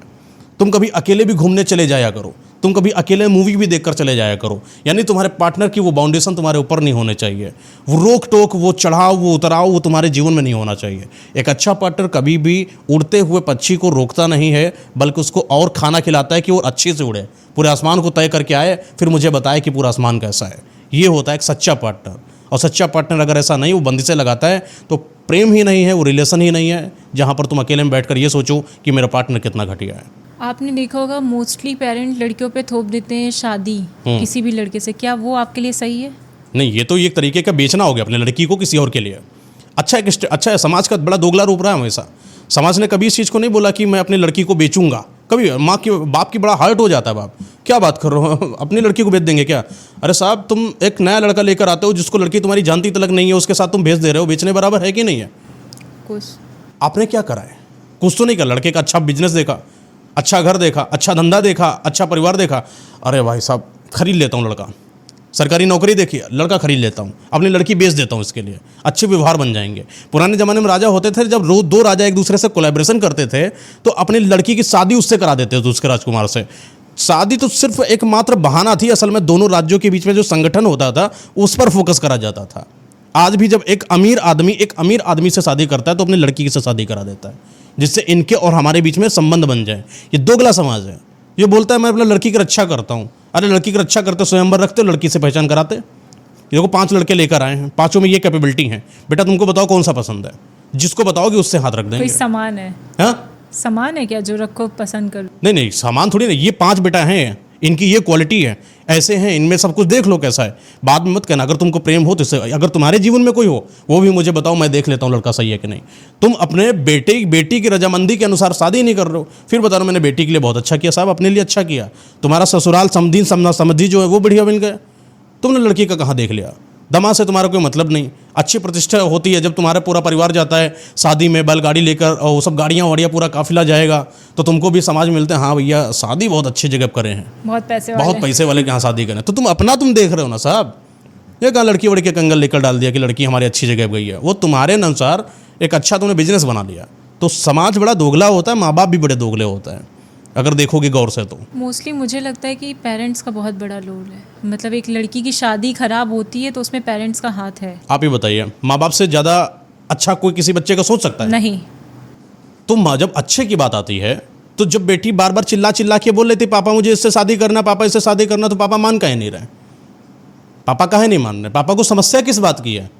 तुम कभी अकेले भी घूमने चले जाया करो, तुम कभी अकेले मूवी भी देखकर चले जाया करो। यानी तुम्हारे पार्टनर की वो बाउंडेशन तुम्हारे ऊपर नहीं होने चाहिए, वो रोक टोक, वो चढ़ाव, वो उतराव, वो तुम्हारे जीवन में नहीं होना चाहिए। एक अच्छा पार्टनर कभी भी उड़ते हुए पक्षी को रोकता नहीं है, बल्कि उसको और खाना खिलाता है कि वो अच्छे से उड़े, पूरे आसमान को तय करके आए, फिर मुझे बताए कि पूरा आसमान कैसा है। ये होता है एक सच्चा पार्टनर। और सच्चा पार्टनर अगर ऐसा नहीं, वो बंदिशें लगाता है, तो प्रेम ही नहीं है, वो रिलेशन ही नहीं है, जहाँ पर तुम अकेले में बैठकर ये सोचो कि मेरा पार्टनर कितना घटिया है। आपने देखा होगा मोस्टली पेरेंट लड़कियों पे थोप देते हैं शादी किसी भी लड़के से, क्या वो आपके लिए सही है? नहीं, ये तो एक तरीके का बेचना हो गया अपने लड़की को किसी और के लिए। अच्छा है, समाज का बड़ा दोगला रूप रहा है हमेशा। समाज ने कभी इस चीज़ को नहीं बोला कि मैं अपनी लड़की को बेचूंगा, कभी माँ की बाप की बड़ा हर्ट हो जाता है। बाप क्या बात कर रहे हो, अपनी लड़की को बेच देंगे क्या? अरे साहब, तुम एक नया लड़का लेकर आते हो जिसको लड़की तुम्हारी जानती तलक नहीं है, उसके साथ तुम भेज दे रहे हो, बेचने बराबर है कि नहीं है? कुछ आपने क्या करा है? कुछ तो नहीं करा। लड़के का अच्छा बिजनेस देखा, अच्छा घर देखा, अच्छा धंधा देखा, अच्छा परिवार देखा, अरे भाई साहब खरीद लेता हूँ लड़का। सरकारी नौकरी देखी, लड़का खरीद लेता हूँ, अपनी लड़की बेच देता हूँ, इसके लिए अच्छे व्यवहार बन जाएंगे। पुराने ज़माने में राजा होते थे, जब रोज दो राजा एक दूसरे से कोलैबोरेशन करते थे तो अपनी लड़की की शादी उससे करा देते थे, उसके राजकुमार से। शादी तो सिर्फ एक मात्र बहाना थी, असल में दोनों राज्यों के बीच में जो संगठन होता था उस पर फोकस करा जाता था। आज भी जब एक अमीर आदमी से शादी करता है तो अपनी लड़की से शादी करा देता है, जिससे इनके और हमारे बीच में संबंध बन जाए। ये दोगला समाज है। ये बोलता है मैं अपने लड़की की रक्षा करता हूँ। अरे लड़की की रक्षा करते स्वयंवर रखते, लड़की से पहचान कराते। देखो 5 लड़के लेकर आए हैं, 5 में ये कैपेबिलिटी है, बेटा तुमको बताओ कौन सा पसंद है, जिसको बताओगे उससे हाथ रख देंगे। कोई सामान है? हाँ सामान है क्या जो रखो पसंद करो? नहीं, सामान थोड़ी नहीं, ये 5 बेटा हैं, इनकी ये क्वालिटी है, ऐसे हैं, इनमें सब कुछ देख लो कैसा है। बाद में मत कहना, अगर तुमको प्रेम हो तो इससे, अगर तुम्हारे जीवन में कोई हो वो भी मुझे बताओ, मैं देख लेता हूँ लड़का सही है कि नहीं। तुम अपने बेटी की रजामंदी के अनुसार शादी नहीं कर रहे हो, फिर बता रहे हो मैंने बेटी के लिए बहुत अच्छा किया। साहब अपने लिए अच्छा किया, तुम्हारा ससुराल समधी जो है वो बढ़िया बन गया, तुमने लड़की का कहाँ देख लिया। दमा से तुम्हारा कोई मतलब नहीं। अच्छी प्रतिष्ठा होती है जब तुम्हारा पूरा परिवार जाता है शादी में, बैलगाड़ी लेकर, और वो सब गाड़ियाँ वाड़ियाँ पूरा काफिला जाएगा तो तुमको भी समाज मिलते हैं, हाँ भैया शादी बहुत अच्छी जगह करे हैं, बहुत पैसे वाले के यहाँ शादी करें। तो तुम देख रहे हो ना साहब। ये कहाँ लड़की वड़की के कंगल लेकर डाल दिया कि लड़की हमारी अच्छी जगह गई है, वो तुम्हारे अनुसार एक अच्छा तुमने बिजनेस बना लिया। तो समाज बड़ा दोगला होता है, माँ बाप भी बड़े दोगले होता है, अगर देखोगे गौर से तो। मोस्टली मुझे लगता है कि पेरेंट्स का बहुत बड़ा रोल है। मतलब एक लड़की की शादी खराब होती है तो उसमें पेरेंट्स का हाथ है। आप ही बताइए, माँ बाप से ज़्यादा अच्छा कोई किसी बच्चे का सोच सकता है? नहीं। तो माँ जब अच्छे की बात आती है तो जब बेटी बार बार चिल्ला के बोल लेती पापा मुझे इससे शादी करना, पापा इससे शादी करना, तो पापा मान काहे नहीं रहे? पापा काहे नहीं मान रहे? पापा को समस्या किस बात की है?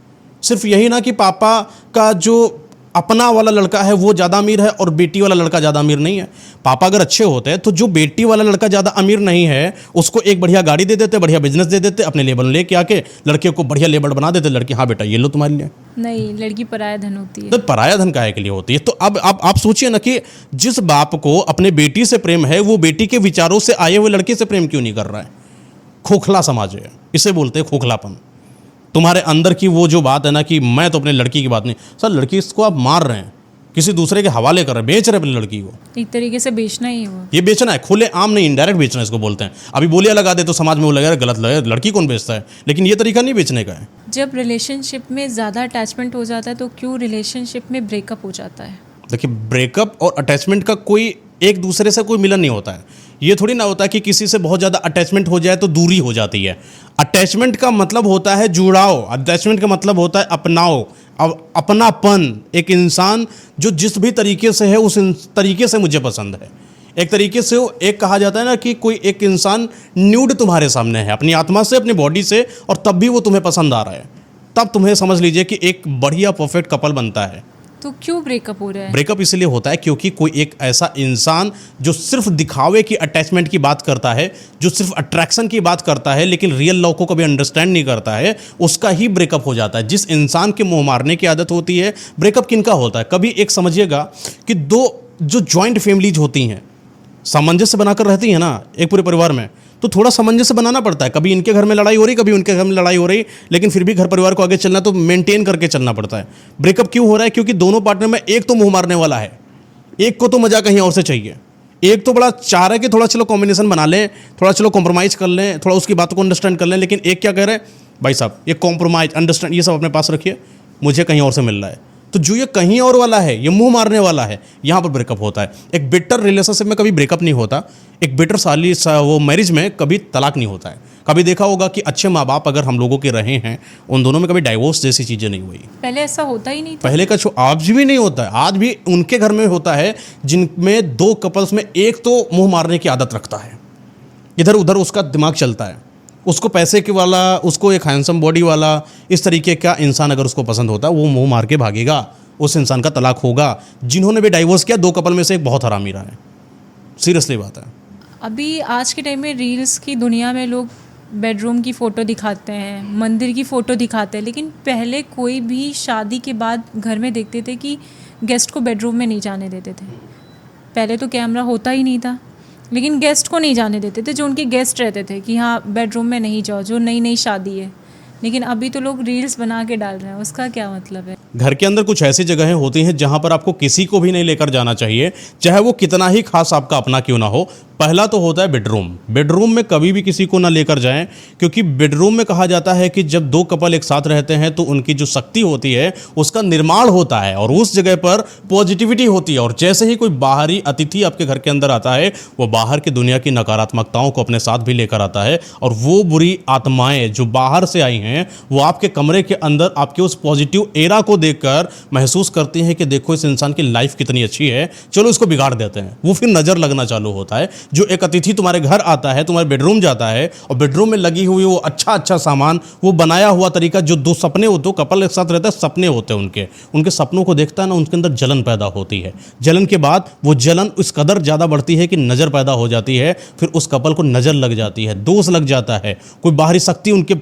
सिर्फ यही ना कि पापा का जो अपना वाला लड़का है वो ज़्यादा अमीर है और बेटी वाला लड़का ज़्यादा अमीर नहीं है। पापा अगर अच्छे होते हैं तो जो बेटी वाला लड़का ज़्यादा अमीर नहीं है उसको एक बढ़िया गाड़ी दे देते, बढ़िया बिजनेस दे देते, अपने लेबल लेके आके लड़के को बढ़िया लेबल बना देते। लड़की हाँ बेटा ये लो तुम्हारे लिए। नहीं, लड़की पराया धन होती है। तो पराया धन काहे के लिए होती है? तो अब आप सोचिए ना कि जिस बाप को अपने बेटी से प्रेम है वो बेटी के विचारों से आए हुए लड़के से प्रेम क्यों नहीं कर रहा है? खोखला समाज है, इसे बोलते हैं खोखलापन। तुम्हारे अंदर की वो जो बात है ना कि मैं तो अपने लड़की की बात नहीं, सर लड़की इसको आप मार रहे हैं, किसी दूसरे के हवाले कर रहे हैं, बेच रहे हैं अपनी लड़की को। एक तरीके से बेचना ही वो। ये बेचना है, खुले आम नहीं, इनडायरेक्ट बेचना इसको बोलते हैं। अभी बोलियां लगा दे तो समाज में वो लगेगा गलत लगे, लड़की कौन बेचता है, लेकिन ये तरीका नहीं बेचने का है। जब रिलेशनशिप में ज़्यादा अटैचमेंट हो जाता है तो क्यों रिलेशनशिप में ब्रेकअप हो जाता है? देखिए ब्रेकअप और अटैचमेंट का कोई एक दूसरे से कोई मिलन नहीं होता है। ये थोड़ी ना होता है कि किसी से बहुत ज़्यादा अटैचमेंट हो जाए तो दूरी हो जाती है। अटैचमेंट का मतलब होता है जुड़ाव, अटैचमेंट का मतलब होता है अपनाओ, अपनापन। एक इंसान जो जिस भी तरीके से है उस तरीके से मुझे पसंद है। एक तरीके से वो एक कहा जाता है ना कि कोई एक इंसान न्यूड तुम्हारे सामने है अपनी आत्मा से, अपनी बॉडी से, और तब भी वो तुम्हें पसंद आ रहा है, तब तुम्हें समझ लीजिए कि एक बढ़िया परफेक्ट कपल बनता है। तो क्यों ब्रेकअप हो रहा है? ब्रेकअप इसलिए होता है क्योंकि कोई एक ऐसा इंसान जो सिर्फ दिखावे की अटैचमेंट की बात करता है, जो सिर्फ अट्रैक्शन की बात करता है, लेकिन रियल लव को कभी अंडरस्टैंड नहीं करता है, उसका ही ब्रेकअप हो जाता है। जिस इंसान के मुंह मारने की आदत होती है, ब्रेकअप किनका होता है? कभी एक समझिएगा कि दो जो जॉइंट फैमिलीज होती हैं, सामंजस्य बनाकर रहती हैं ना एक पूरे परिवार में, तो थोड़ा सामंजस्य बनाना पड़ता है। कभी इनके घर में लड़ाई हो रही, कभी उनके घर में लड़ाई हो रही, लेकिन फिर भी घर परिवार को आगे चलना तो मेंटेन करके चलना पड़ता है। ब्रेकअप क्यों हो रहा है? क्योंकि दोनों पार्टनर में एक तो मुंह मारने वाला है, एक को तो मजा कहीं और से चाहिए, एक तो बड़ा चाह रहा है कि थोड़ा चलो कॉम्बिनेशन बना लें, थोड़ा चलो कॉम्प्रोमाइज कर लें, थोड़ा उसकी बातों को अंडरस्टैंड कर लें, लेकिन एक क्या कह रहे हैं, भाई साहब ये कॉम्प्रोमाइज अंडरस्टैंड ये सब अपने पास रखिए, मुझे कहीं और से मिल रहा है। तो जो ये कहीं और वाला है, ये मुंह मारने वाला है, यहाँ पर ब्रेकअप होता है। एक बेटर रिलेशनशिप में कभी ब्रेकअप नहीं होता, एक बेटर वो मैरिज में कभी तलाक नहीं होता है। कभी देखा होगा कि अच्छे माँ बाप अगर हम लोगों के रहे हैं, उन दोनों में कभी डाइवोर्स जैसी चीज़ें नहीं हुई। पहले ऐसा होता ही नहीं था। पहले का आज भी नहीं होता है, आज भी उनके घर में होता है जिनमें 2 कपल्स में एक तो मुँह मारने की आदत रखता है, इधर उधर उसका दिमाग चलता है, उसको पैसे के वाला, उसको एक हैंडसम बॉडी वाला, इस तरीके का इंसान अगर उसको पसंद होता है, वो मुंह मार के भागेगा, उस इंसान का तलाक होगा। जिन्होंने भी डाइवोर्स किया 2 कपल में से एक बहुत हरामी रहा है, सीरियसली बात है। अभी आज के टाइम में रील्स की दुनिया में लोग बेडरूम की फ़ोटो दिखाते हैं, मंदिर की फ़ोटो दिखाते हैं, लेकिन पहले कोई भी शादी के बाद घर में देखते थे कि गेस्ट को बेडरूम में नहीं जाने देते थे। पहले तो कैमरा होता ही नहीं था, लेकिन गेस्ट को नहीं जाने देते थे, जो उनके गेस्ट रहते थे कि हाँ बेडरूम में नहीं जाओ, जो नई नई शादी है। लेकिन अभी तो लोग रील्स बना के डाल रहे हैं, उसका क्या मतलब है? घर के अंदर कुछ ऐसी जगहें होती हैं जहां पर आपको किसी को भी नहीं लेकर जाना चाहिए, चाहे वो कितना ही खास आपका अपना क्यों ना हो। पहला तो होता है बेडरूम। बेडरूम में कभी भी किसी को ना लेकर जाएं, क्योंकि बेडरूम में कहा जाता है कि जब दो कपल एक साथ रहते हैं तो उनकी जो शक्ति होती है उसका निर्माण होता है और उस जगह पर पॉजिटिविटी होती है। और जैसे ही कोई बाहरी अतिथि आपके घर के अंदर आता है, वो बाहर की दुनिया की नकारात्मकताओं को अपने साथ भी लेकर आता है, और वो बुरी आत्माएं जो बाहर से आई हैं वो आपके कमरे के अंदर आपके उस पॉजिटिव एरा को देखकर महसूस करती हैं कि देखो इस इंसान की लाइफ कितनी अच्छी है, चलो इसको बिगाड़ देते हैं। वो फिर नज़र लगना चालू होता है। जो एक अतिथि तुम्हारे घर आता है, तुम्हारे बेडरूम जाता है, और बेडरूम में लगी हुई वो अच्छा सामान, वो बनाया हुआ तरीका, जो दो सपने होते, कपल एक साथ रहता है, सपने होते हैं उनके सपनों को देखता है ना, उनके अंदर जलन पैदा होती है। जलन के बाद वो जलन उस कदर ज़्यादा बढ़ती है कि नज़र पैदा हो जाती है, फिर उस कपल को नज़र लग जाती है, दोष लग जाता है, कोई बाहरी शक्ति उनके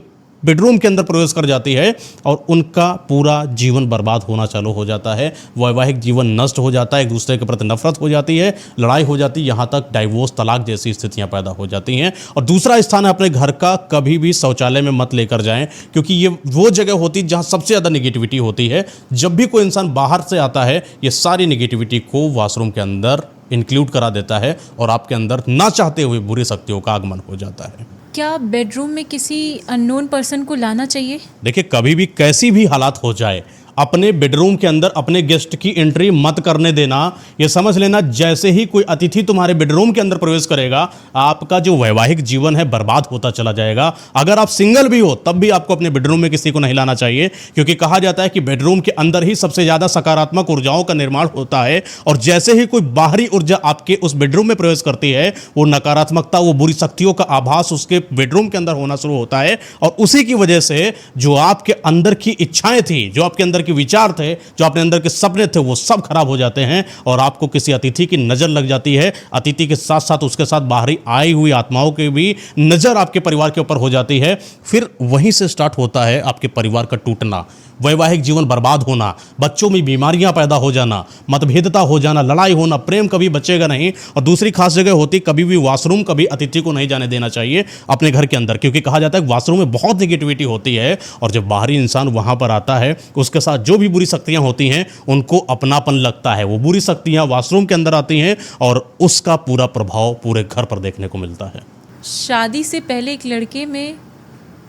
बेडरूम के अंदर प्रवेश कर जाती है और उनका पूरा जीवन बर्बाद होना चालू हो जाता है। वैवाहिक जीवन नष्ट हो जाता है, एक दूसरे के प्रति नफरत हो जाती है, लड़ाई हो जाती है, यहाँ तक डाइवोर्स, तलाक जैसी स्थितियाँ पैदा हो जाती हैं। और दूसरा स्थान है अपने घर का, कभी भी शौचालय में मत लेकर जाएं, क्योंकि ये वो जगह होती है जहाँ सबसे ज़्यादा निगेटिविटी होती है। जब भी कोई इंसान बाहर से आता है, ये सारी निगेटिविटी को वॉशरूम के अंदर इंक्लूड करा देता है और आपके अंदर ना चाहते हुए बुरी शक्तियों का आगमन हो जाता है। क्या बेडरूम में किसी अननोन पर्सन को लाना चाहिए? देखिए, कभी भी कैसी भी हालात हो जाए, अपने बेडरूम के अंदर अपने गेस्ट की एंट्री मत करने देना। ये समझ लेना, जैसे ही कोई अतिथि तुम्हारे बेडरूम के अंदर प्रवेश करेगा, आपका जो वैवाहिक जीवन है बर्बाद होता चला जाएगा। अगर आप सिंगल भी हो तब भी आपको अपने बेडरूम में किसी को नहीं लाना चाहिए, क्योंकि कहा जाता है कि बेडरूम के अंदर ही सबसे ज़्यादा सकारात्मक ऊर्जाओं का निर्माण होता है, और जैसे ही कोई बाहरी ऊर्जा आपके उस बेडरूम में प्रवेश करती है, वो नकारात्मकता, वो बुरी शक्तियों का आभास उसके बेडरूम के अंदर होना शुरू होता है, और उसी की वजह से जो आपके अंदर की इच्छाएं थी, जो आपके अंदर के विचार थे, जो अपने अंदर के सपने थे, वो सब खराब हो जाते हैं और आपको किसी अतिथि की नजर लग जाती है। अतिथि के साथ साथ उसके साथ बाहरी आई हुई आत्माओं की भी नजर आपके परिवार के ऊपर हो जाती है। फिर वहीं से स्टार्ट होता है आपके परिवार का टूटना, वैवाहिक जीवन बर्बाद होना, बच्चों में बीमारियां पैदा हो जाना, मतभेदता हो जाना, लड़ाई होना, प्रेम कभी बचेगा नहीं। और दूसरी खास जगह होती, कभी भी वॉशरूम कभी अतिथि को नहीं जाने देना चाहिए अपने घर के अंदर, क्योंकि कहा जाता है वॉशरूम में बहुत निगेटिविटी होती है, और जब बाहरी इंसान वहां पर आता है, उसके साथ जो भी बुरी शक्तियां होती हैं उनको अपनापन लगता है। वो बुरी शक्तियां वॉशरूम के अंदर आती हैं और उसका पूरा प्रभाव पूरे घर पर देखने को मिलता है। शादी से पहले एक लड़के में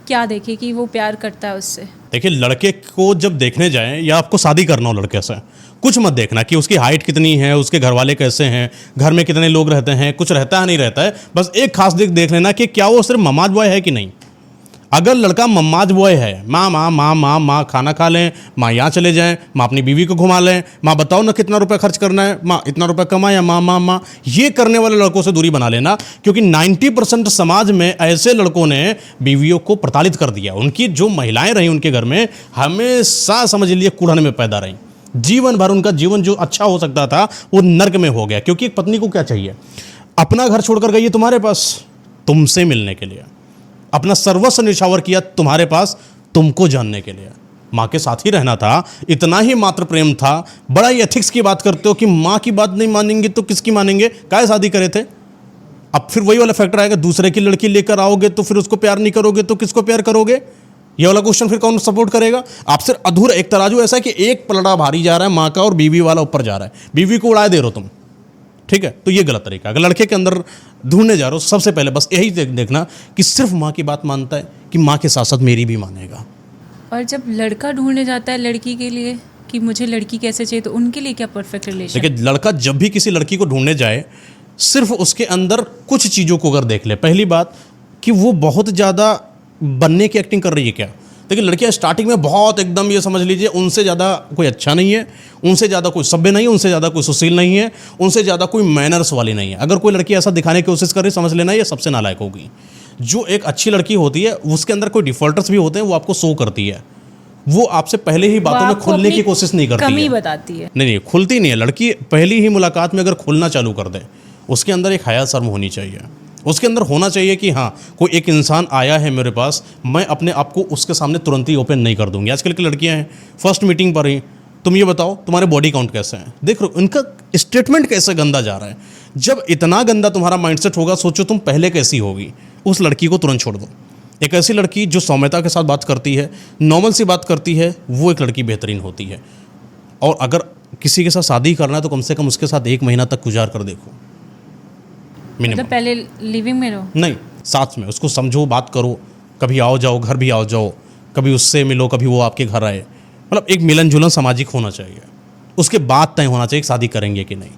क्या देखे कि वो प्यार करता है उससे? देखिए, लड़के को जब देखने जाएं या आपको शादी करना हो लड़के से, कुछ मत देखना कि उसकी हाइट कितनी है, उसके घर वाले कैसे हैं, घर में कितने लोग रहते हैं, कुछ रहता है नहीं रहता है। बस एक खास देख लेना कि क्या वो सिर्फ ममाज बॉय है कि नहीं। अगर लड़का मम्माज बॉय है, माँ माँ माँ माँ माँ खाना खा लें, माँ यहाँ चले जाएं, माँ अपनी बीवी को घुमा लें, माँ बताओ ना कितना रुपया खर्च करना है, माँ इतना रुपया कमाया, माँ माँ माँ, ये करने वाले लड़कों से दूरी बना लेना, क्योंकि 90% समाज में ऐसे लड़कों ने बीवियों को प्रताड़ित कर दिया। उनकी जो महिलाएं रहीं उनके घर में, हमेशा समझ लिए कुढ़न में पैदा रहीं। जीवन भर उनका जीवन जो अच्छा हो सकता था वो नर्क में हो गया, क्योंकि एक पत्नी को क्या चाहिए, अपना घर छोड़कर गई है तुम्हारे पास तुमसे मिलने के लिए, अपना सर्वस्व निछावर किया तुम्हारे पास तुमको जानने के लिए, माँ के साथ ही रहना था, इतना ही मात्र प्रेम था। बड़ा ही एथिक्स की बात करते हो कि माँ की बात नहीं मानेंगे तो किसकी मानेंगे, काहे शादी करे थे। अब फिर वही वाला फैक्टर आएगा, दूसरे की लड़की लेकर आओगे तो फिर उसको प्यार नहीं करोगे तो किसको प्यार करोगे, ये वाला क्वेश्चन फिर कौन सपोर्ट करेगा। आप सिर्फ अधूरा, एक तराजू ऐसा कि एक पलड़ा भारी जा रहा है माँ का और बीवी वाला ऊपर जा रहा है, बीवी को उड़ाए दे रहे हो तुम, ठीक है। तो ये गलत तरीका। अगर लड़के के अंदर ढूंढने जा रहे हो, सबसे पहले बस यही देखना कि सिर्फ माँ की बात मानता है कि माँ के साथ साथ मेरी भी मानेगा। और जब लड़का ढूंढने जाता है लड़की के लिए कि मुझे लड़की कैसे चाहिए, तो उनके लिए क्या परफेक्ट रिलेशन? देखिए, लड़का जब भी किसी लड़की को ढूंढने जाए, सिर्फ उसके अंदर कुछ चीज़ों को अगर देख ले। पहली बात कि वो बहुत ज़्यादा बनने की एक्टिंग कर रही है क्या। देखिए, लड़कियां स्टार्टिंग में बहुत एकदम, ये समझ लीजिए, उनसे ज़्यादा कोई अच्छा नहीं है, उनसे ज़्यादा कोई सभ्य नहीं है, उनसे ज़्यादा कोई सुशील नहीं है, उनसे ज़्यादा कोई मैनर्स वाली नहीं है। अगर कोई लड़की ऐसा दिखाने की कोशिश कर रही, समझ लेना ये सबसे नालायक होगी। जो एक अच्छी लड़की होती है उसके अंदर कोई डिफॉल्टर्स भी होते हैं, वो आपको शो करती है, वो आपसे पहले ही बातों में खुलने की कोशिश नहीं करती है, कमी बताती है। नहीं, खुलती नहीं है लड़की। पहली ही मुलाकात में अगर खुलना चालू कर दे, उसके अंदर एक हया शर्म होनी चाहिए, उसके अंदर होना चाहिए कि हाँ, कोई एक इंसान आया है मेरे पास, मैं अपने आप को उसके सामने तुरंत ही ओपन नहीं कर दूंगी। आजकल की लड़कियां हैं, फर्स्ट मीटिंग पर ही तुम ये बताओ तुम्हारे बॉडी काउंट कैसे हैं, देख रहे हो इनका स्टेटमेंट कैसे गंदा जा रहा है। जब इतना गंदा तुम्हारा माइंडसेट होगा, सोचो तुम पहले कैसी होगी। उस लड़की को तुरंत छोड़ दो। एक ऐसी लड़की जो सौम्यता के साथ बात करती है, नॉर्मल सी बात करती है, वो एक लड़की बेहतरीन होती है। और अगर किसी के साथ शादी करना है तो कम से कम उसके साथ 1 महीना तक गुजार कर देखो मिनिमम। मतलब पहले लिविंग में रहो? नहीं, साथ में उसको समझो, बात करो, कभी आओ जाओ, घर भी आओ जाओ, कभी उससे मिलो, कभी वो आपके घर आए। मतलब एक मिलन जुलन सामाजिक होना चाहिए। उसके बाद तय होना चाहिए शादी करेंगे कि नहीं।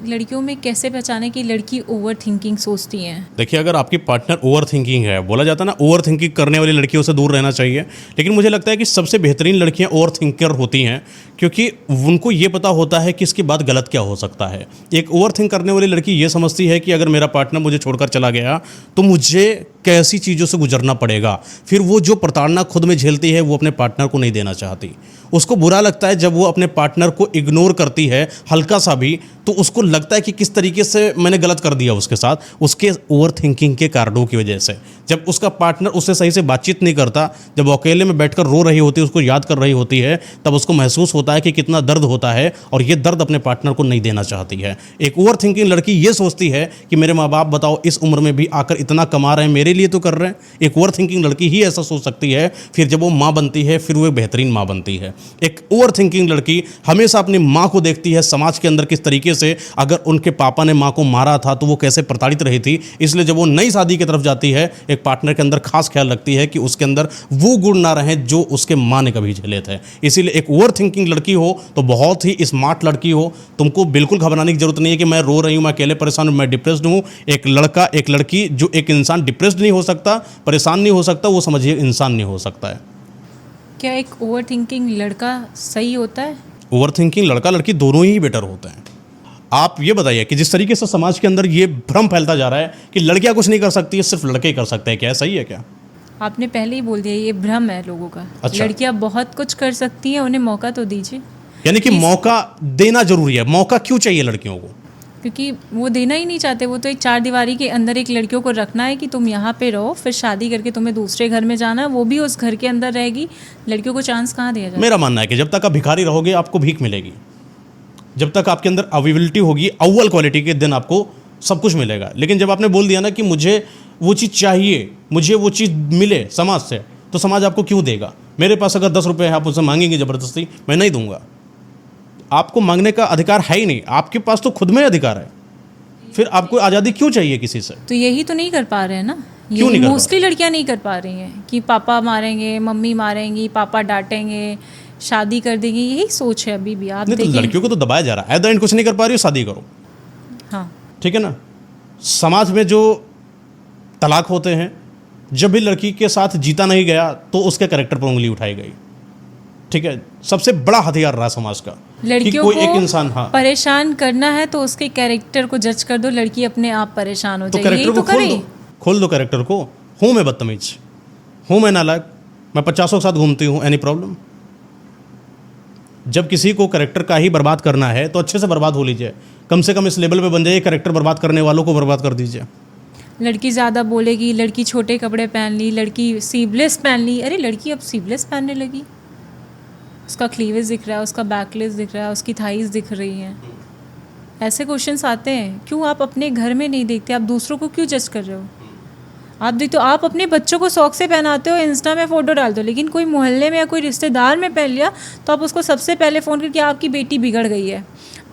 लड़कियों में कैसे पहचाने कि लड़की ओवर थिंकिंग सोचती हैं? देखिए, अगर आपकी पार्टनर ओवर थिंकिंग है, बोला जाता है ना ओवर थिंकिंग करने वाली लड़कियों से दूर रहना चाहिए, लेकिन मुझे लगता है कि सबसे बेहतरीन लड़कियां ओवर थिंकर होती हैं, क्योंकि उनको ये पता होता है कि इसके बाद गलत क्या हो सकता है। एक ओवर थिंक करने वाली लड़की ये समझती है कि अगर मेरा पार्टनर मुझे छोड़कर चला गया तो मुझे कैसी चीज़ों से गुजरना पड़ेगा। फिर वो जो प्रताड़ना खुद में झेलती है वो अपने पार्टनर को नहीं देना चाहती। उसको बुरा लगता है जब वो अपने पार्टनर को इग्नोर करती है हल्का सा भी, तो उसको लगता है कि किस तरीके से मैंने गलत कर दिया उसके साथ, उसके ओवर थिंकिंग के कारणों की वजह से। जब उसका पार्टनर उससे सही से बातचीत नहीं करता, जब वो अकेले में बैठकर रो रही होती है, उसको याद कर रही होती है, तब उसको महसूस होता है कि कितना दर्द होता है, और ये दर्द अपने पार्टनर को नहीं देना चाहती है। एक ओवर थिंकिंग लड़की ये सोचती है कि मेरे माँ बाप बताओ इस उम्र में भी आकर इतना कमा रहे हैं, मेरे लिए तो कर रहे हैं। एक ओवर थिंकिंग लड़की ही ऐसा सोच सकती है। फिर जब वो माँ बनती है, फिर वो एक बेहतरीन माँ बनती है। एक ओवर थिंकिंग लड़की हमेशा अपनी माँ को देखती है समाज के अंदर किस तरीके से, अगर उनके पापा ने माँ को मारा था तो वो कैसे प्रताड़ित रही थी, इसलिए जब वो नई शादी की तरफ जाती है, एक पार्टनर के अंदर खास ख्याल रखती है कि उसके अंदर वो गुण ना रहे जो उसके माँ ने कभी झेले थे। इसीलिए एक ओवर थिंकिंग लड़की हो तो बहुत ही स्मार्ट लड़की हो। तुमको बिल्कुल घबराने की जरूरत नहीं है कि मैं रो रही हूँ, मैं अकेले परेशान हूँ, मैं डिप्रेस्ड हूँ। एक लड़का, एक लड़की, जो एक इंसान डिप्रेस्ड नहीं हो सकता, परेशान नहीं हो सकता, वो समझिए इंसान नहीं हो सकता है। क्या एक ओवर थिंकिंग लड़का सही होता है? ओवर थिंकिंग लड़का लड़की दोनों ही बेटर होते हैं। आप ये बताइए कि जिस तरीके से समाज के अंदर ये भ्रम फैलता जा रहा है कि लड़कियां कुछ नहीं कर सकती है, सिर्फ लड़के ही कर सकते हैं, क्या सही है क्या? आपने पहले ही बोल दिया, ये भ्रम है लोगों का। अच्छा। लड़कियां बहुत कुछ कर सकती हैं, उन्हें मौका तो दीजिए। यानी कि मौका देना जरूरी है। मौका क्यों चाहिए लड़कियों को? क्योंकि वो देना ही नहीं चाहते। वो तो एक 4 दीवारी के अंदर एक लड़कियों को रखना है कि तुम यहाँ पे रहो, फिर शादी करके तुम्हें दूसरे घर में जाना है, वो भी उस घर के अंदर रहेगी। लड़कियों को चांस कहाँ दिया जाए? मेरा मानना है कि जब तक आप भिखारी रहोगे आपको भीख मिलेगी। जब तक आपके अंदर अवेलेबिलिटी होगी अव्वल क्वालिटी के, दिन आपको सब कुछ मिलेगा। लेकिन जब आपने बोल दिया ना कि मुझे वो चीज़ चाहिए, मुझे वो चीज़ मिले समाज से, तो समाज आपको क्यों देगा? मेरे पास अगर 10 रुपये हैं, आप उससे मांगेंगे ज़बरदस्ती, मैं नहीं दूंगा। आपको मांगने का अधिकार है ही नहीं, आपके पास तो खुद में अधिकार है। फिर आपको आज़ादी क्यों चाहिए किसी से? तो यही तो नहीं कर पा रहे हैं ना। क्यों नहीं कर पा मोस्टली लड़कियां नहीं कर पा रही हैं कि पापा मारेंगे, मम्मी मारेंगी, पापा डांटेंगे, शादी कर देंगे, यही सोच है अभी भी। आप नहीं, तो देखिए। लड़कियों को तो दबाया जा रहा है। एट द एंड कुछ नहीं कर पा रही हो, शादी करो। हाँ, ठीक है ना। समाज में जो तलाक होते हैं, जब भी लड़की के साथ जीता नहीं गया तो उसके कैरेक्टर पर उंगली उठाई गई। ठीक है, सबसे बड़ा हथियार रहा समाज का कि लड़कियों कोई को एक इंसान, हाँ, परेशान करना है तो उसके कैरेक्टर को जज कर दो, लड़की अपने आप परेशान हो तो जाएगी। कैरेक्टर यही को तो खोल करे। दो, खोल दो कैरेक्टर को। हूँ मैं बदतमीज, हूँ मैं नालायक, मैं 50 के साथ घूमती हूँ, एनी प्रॉब्लम? जब किसी को कैरेक्टर का ही बर्बाद करना है तो अच्छे से बर्बाद हो लीजिए। कम से कम इस लेवल पे बन जाइए, कैरेक्टर बर्बाद करने वालों को बर्बाद कर दीजिए। लड़की ज़्यादा बोलेगी, लड़की छोटे कपड़े पहन ली, लड़की सीवलेस पहन ली। अरे लड़की अब सीवलेस पहनने लगी, उसका क्लीवेज दिख रहा है, उसका बैकलेस दिख रहा है, उसकी थाइज दिख रही हैं। ऐसे क्वेश्चंस आते हैं। क्यों आप अपने घर में नहीं देखते? आप दूसरों को क्यों जज कर रहे हो? आप देखते हो, आप अपने बच्चों को शौक से पहनाते हो, इंस्टा में फ़ोटो डाल दो, लेकिन कोई मोहल्ले में या कोई रिश्तेदार में पहन लिया तो आप उसको सबसे पहले फ़ोन करके आपकी बेटी बिगड़ गई है,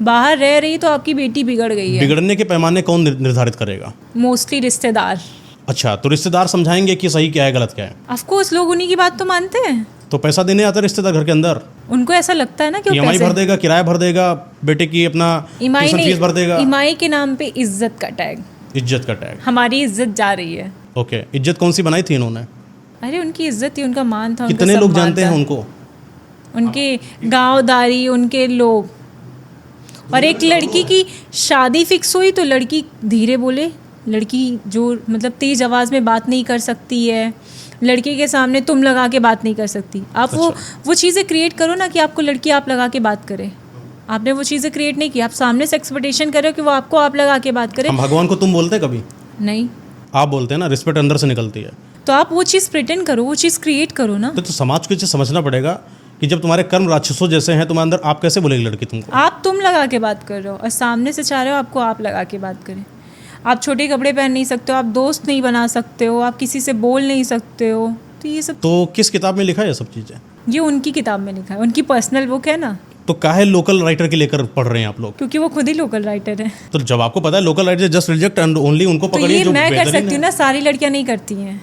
बाहर रह रही तो आपकी बेटी बिगड़ गई है। बिगड़ने के पैमाने कौन निर्धारित करेगा? मोस्टली रिश्तेदार। अच्छा, तो रिश्तेदार समझाएंगे कि सही क्या है गलत क्या है। ऑफकोर्स लोग उन्हीं की बात तो मानते हैं। तो पैसा देने आता है रिश्तेदार घर के अंदर, उनको ऐसा लगता है ना कि वो ईएमआई पैसे भर देगा, किराया भर देगा, बेटे की अपना ईएमआई ट्यूशन फीस भर देगा। ईएमआई के नाम पे इज्जत का टैग, इज्जत का टैग। हमारी इज्जत जा रही है। ओके, इज्जत कौन सी बनाई थी इन्होंने? अरे उनकी इज्जत थी, उनका मान था, उनका कितने लोग सम्मान जानते था। हैं उनको? उनके गांवदारी, उनके लोग। और एक लड़की की शादी फिक्स हुई तो लड़की धीरे बोले, लड़की जो मतलब तेज आवाज़ में बात नहीं कर सकती है, लड़के के सामने तुम लगा के बात नहीं कर सकती। आप वो चीज़ें क्रिएट करो ना कि आपको लड़की आप लगा के बात करे। आपने वो चीज़ें क्रिएट नहीं की, आप सामने से एक्सपेक्टेशन कर रहे हो कि वो आपको आप लगा के बात करे। हम भगवान को तुम बोलते कभी? नहीं, आप बोलते हैं ना, रिस्पेक्ट अंदर से निकलती है। तो आप वो चीज़ प्रिटेंड करो, वो चीज़ क्रिएट करो ना। तो समाज को ये समझना पड़ेगा कि जब तुम्हारे कर्म राक्षसों जैसे हैं तुम्हारे अंदर, आप कैसे बोलेगी लड़की तुमको? आप तुम लगा के बात कर रहे हो और सामने से चाह रहे हो आपको आप लगा के बात करें। आप छोटे कपड़े पहन नहीं सकते हो, आप दोस्त नहीं बना सकते हो, आप किसी से बोल नहीं सकते हो। तो ये सब तो किस किताब में लिखा है ये सब चीज़ें? ये उनकी किताब में लिखा है, उनकी पर्सनल बुक है ना। तो काहे लोकल राइटर के लेकर पढ़ रहे हैं आप लोग? क्योंकि वो खुद ही लोकल राइटर है। तो जब आपको पता है local writer just reject and only उनको तो पकड़िए ये जो मैं कर बेहतरीन सकती हूँ है। ना, सारी लड़कियां नहीं करती हैं।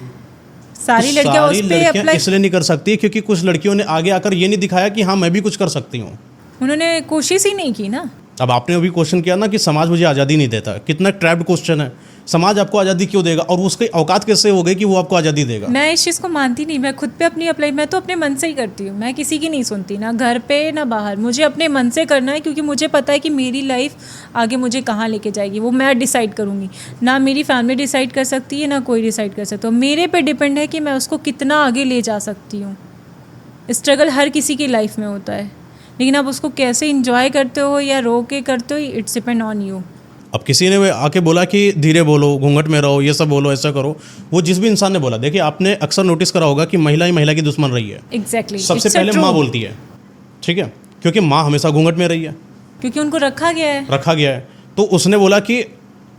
सारी तो लड़कियां उस पे अप्लाई, इसलिए नहीं कर सकती क्योंकि कुछ लड़कियों ने आगे आकर ये नहीं दिखाया कि हाँ मैं भी कुछ कर सकती हूँ। उन्होंने कोशिश ही नहीं की ना। अब आपने अभी क्वेश्चन किया ना कि समाज मुझे आज़ादी नहीं देता, कितना ट्रैप्ड क्वेश्चन है। समाज आपको आज़ादी क्यों देगा और उसकी औकात कैसे हो गई कि वो आपको आज़ादी देगा? मैं इस चीज़ को मानती नहीं। मैं खुद पे अपनी अप्लाई, मैं तो अपने मन से ही करती हूँ। मैं किसी की नहीं सुनती, ना घर पे ना बाहर। मुझे अपने मन से करना है क्योंकि मुझे पता है कि मेरी लाइफ आगे मुझे कहाँ लेके जाएगी वो मैं डिसाइड करूँगी। ना मेरी फैमिली डिसाइड कर सकती है, ना कोई डिसाइड कर सकता है। मेरे पे डिपेंड है कि मैं उसको कितना आगे ले जा सकती हूँ। स्ट्रगल हर किसी की लाइफ में होता है, लेकिन आप उसको कैसे इंजॉय करते हो या रो के करते हो, इट्स डिपेंड ऑन यू। अब किसी ने आके बोला कि धीरे बोलो, घूंघट में रहो, ये सब बोलो, ऐसा करो, वो जिस भी इंसान ने बोला, देखिए आपने अक्सर नोटिस करा होगा कि महिला ही महिला की दुश्मन रही है। एग्जैक्टली, सबसे पहले माँ बोलती है, ठीक है, क्योंकि माँ हमेशा घूंघट में रही है, क्योंकि उनको रखा गया है। तो उसने बोला कि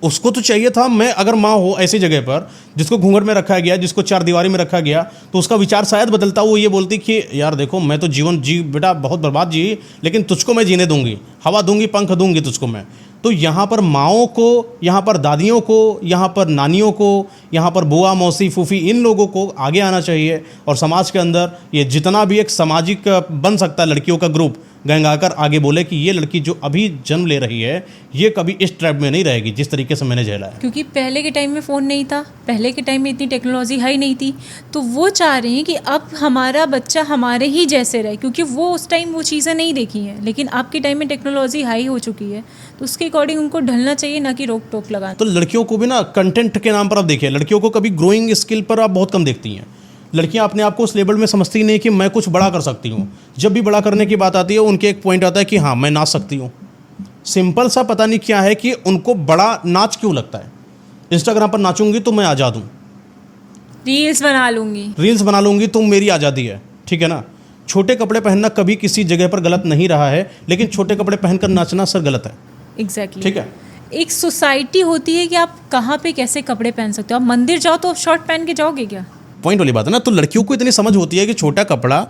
उसको तो चाहिए था, मैं अगर माँ हो ऐसी जगह पर जिसको घूंघट में रखा गया, जिसको चार दीवारी में रखा गया, तो उसका विचार शायद बदलता। वो ये बोलती कि यार देखो मैं तो जीवन जी बेटा बहुत बर्बाद जी, लेकिन तुझको मैं जीने दूंगी, हवा दूंगी, पंख दूंगी तुझको मैं। तो यहाँ पर माँओं को, यहाँ पर दादियों को, यहाँ पर नानियों को, यहाँ पर बुआ मौसी फूफी, इन लोगों को आगे आना चाहिए और समाज के अंदर ये जितना भी एक सामाजिक बन सकता है लड़कियों का ग्रुप, गैंग आकर आगे बोले कि ये लड़की जो अभी जन्म ले रही है ये कभी इस ट्रैप में नहीं रहेगी जिस तरीके से मैंने झेला है। क्योंकि पहले के टाइम में फ़ोन नहीं था, पहले के टाइम में इतनी टेक्नोलॉजी हाई नहीं थी, तो वो चाह रहे हैं कि अब हमारा बच्चा हमारे ही जैसे रहे, क्योंकि वो उस टाइम वो चीज़ें नहीं देखी हैं। लेकिन आपके टाइम में टेक्नोलॉजी हाई हो चुकी है, तो उसके अकॉर्डिंग उनको ढलना चाहिए, ना कि रोक टोक लगा। तो लड़कियों को भी ना कंटेंट के नाम पर आप देखिए, लड़कियों को कभी ग्रोइंग स्किल पर आप बहुत कम देखती हैं। लड़कियां अपने आप को उस लेवल में समझती नहीं कि मैं कुछ बड़ा कर सकती हूँ। जब भी बड़ा करने की बात आती है उनके एक पॉइंट आता है कि हाँ मैं नाच सकती हूँ। सिंपल सा पता नहीं क्या है कि उनको बड़ा नाच क्यों लगता है। इंस्टाग्राम पर नाचूंगी तो मैं आज़ाद हूँ, रील्स बना लूँगी तो मेरी आज़ादी है, ठीक है ना। छोटे कपड़े पहनना कभी किसी जगह पर गलत नहीं रहा है, लेकिन छोटे कपड़े पहनकर नाचना सर गलत है। एग्जैक्टली, ठीक है। एक सोसाइटी होती है कि आप कहाँ पे कैसे कपड़े पहन सकते हो। आप मंदिर जाओ तो आप शॉर्ट पहन के जाओगे क्या? पॉइंट वाली बात है ना। तो लड़कियों को इतनी समझ होती है कि छोटा कपड़ा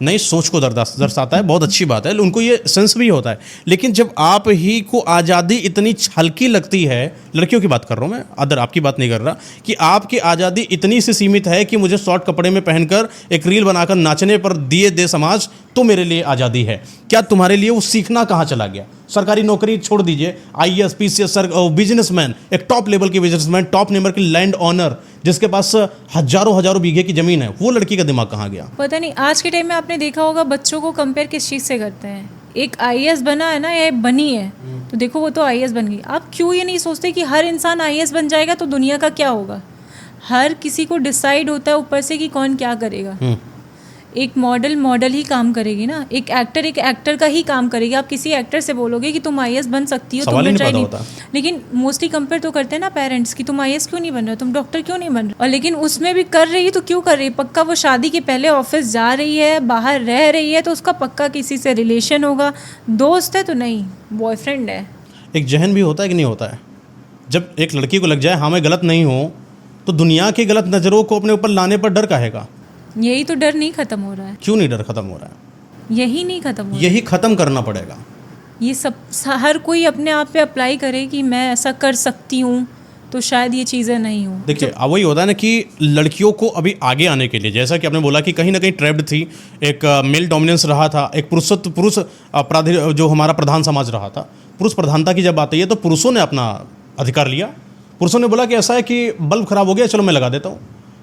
नई सोच को दर्शाता है, बहुत अच्छी बात है, उनको ये सेंस भी होता है। लेकिन जब आप ही को आज़ादी इतनी हल्की लगती है, लड़कियों की बात कर रहा हूँ मैं, अदर आपकी बात नहीं कर रहा, कि आपकी आज़ादी इतनी सी सीमित है कि मुझे शॉर्ट कपड़े में पहनकर एक रील बनाकर नाचने पर दिए दे समाज तो मेरे लिए आज़ादी है। क्या तुम्हारे लिए वो सीखना कहाँ चला गया? सरकारी नौकरी छोड़ दीजिए, IAS PCS बिजनेसमैन, एक टॉप लेवल के बिजनेसमैन, टॉप नंबर की लैंड ऑनर जिसके पास हजारों बीघे की ज़मीन है, वो लड़की का दिमाग कहाँ गया? पता नहीं। आज के टाइम में आपने देखा होगा बच्चों को कंपेयर किस चीज़ से करते हैं। एक IAS बना है ना, या बनी है, तो देखो वो तो IAS बन गई। आप क्यों ये नहीं सोचते कि हर इंसान IAS बन जाएगा तो दुनिया का क्या होगा? हर किसी को डिसाइड होता है ऊपर से कि कौन क्या करेगा। एक मॉडल ही काम करेगी ना, एक एक्टर का ही काम करेगी। आप किसी एक्टर से बोलोगे कि तुम IAS बन सकती हो, तुम्हें ट्राई नहीं। लेकिन मोस्टली कंपेयर तो करते हैं ना पेरेंट्स कि तुम IAS क्यों नहीं बन रहे हो, तुम डॉक्टर क्यों नहीं बन रहे हो। और लेकिन उसमें भी कर रही है तो क्यों कर रही है? पक्का वो शादी के पहले ऑफिस जा रही है, बाहर रह रही है, तो उसका पक्का किसी से रिलेशन होगा, दोस्त है तो नहीं, बॉयफ्रेंड है। एक जहन भी होता है कि नहीं होता है? जब एक लड़की को लग जाए हाँ मैं गलत नहीं हूँ, तो दुनिया की गलत नज़रों को अपने ऊपर लाने पर डर काहेगा? यही तो डर नहीं खत्म हो रहा है। क्यों नहीं डर खत्म हो रहा है? यही नहीं खत्म हो रहा है। यही खत्म करना पड़ेगा। ये सब हर कोई अपने आप पे अप्लाई करे कि मैं ऐसा कर सकती हूँ, तो शायद ये चीज़ें नहीं हो। देखिए अब वही होता है ना कि लड़कियों को अभी आगे आने के लिए, जैसा कि आपने बोला कि कहीं ना कहीं ट्रैप्ड थी, एक मेल डोमिनेंस रहा था, एक पुरुष जो हमारा प्रधान समाज रहा था, पुरुष प्रधानता की जब बात आई है तो पुरुषों ने अपना अधिकार लिया। पुरुषों ने बोला कि ऐसा है कि बल्ब खराब हो गया, चलो मैं लगा देता हूँ,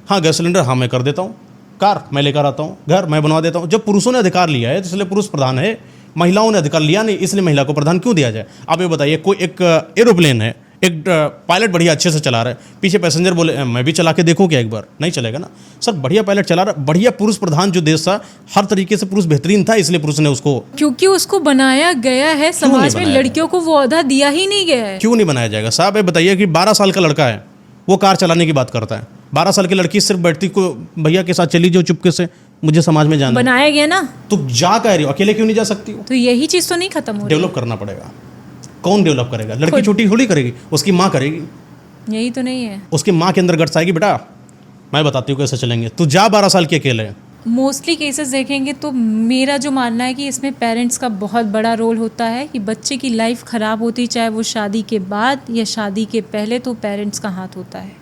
हाँ गैस सिलेंडर हाँ मैं कर देता हूँ, कार मैं लेकर आता हूँ, घर मैं बनवा देता हूँ। जब पुरुषों ने अधिकार लिया है तो इसलिए पुरुष प्रधान है, महिलाओं ने अधिकार लिया नहीं, इसलिए महिला को प्रधान क्यों दिया जाए? आप ये बताइए, कोई एक एरोप्लेन है, एक पायलट बढ़िया अच्छे से चला रहा है, पीछे पैसेंजर बोले मैं भी चला के देखूँ क्या एक बार? नहीं चलेगा ना सर। बढ़िया पायलट चला रहा, बढ़िया पुरुष प्रधान जो देश था, हर तरीके से पुरुष बेहतरीन था, इसलिए पुरुष ने उसको, क्योंकि उसको बनाया गया है समाज में, लड़कियों को वो अहदा दिया ही नहीं गया है। क्यों नहीं बनाया जाएगा साहब? ये बताइए कि 12 साल का लड़का है, वो कार चलाने की बात करता है, 12 साल की लड़की सिर्फ बैठती को भैया के साथ चली जाओ चुपके से, मुझे समाज में जाना है। बनाया गया ना, तो जा कह रही हो, अकेले क्यों नहीं जा सकती हो? तो यही चीज़ तो नहीं खत्म हो रही। डेवलप करना पड़ेगा। कौन डेवलप करेगा? लड़की छोटी थोड़ी करेगी, उसकी माँ करेगी। यही तो नहीं है। उसकी माँ के अंदर गट्स आएगी, बेटा मैं बताती हूँ कैसे चलेंगे, तू जा 12 साल की अकेले। मोस्टली केसेस देखेंगे तो मेरा जो मानना है कि इसमें पेरेंट्स का बहुत बड़ा रोल होता है कि बच्चे की लाइफ ख़राब होती, चाहे वो शादी के बाद या शादी के पहले, तो पेरेंट्स का हाथ होता है।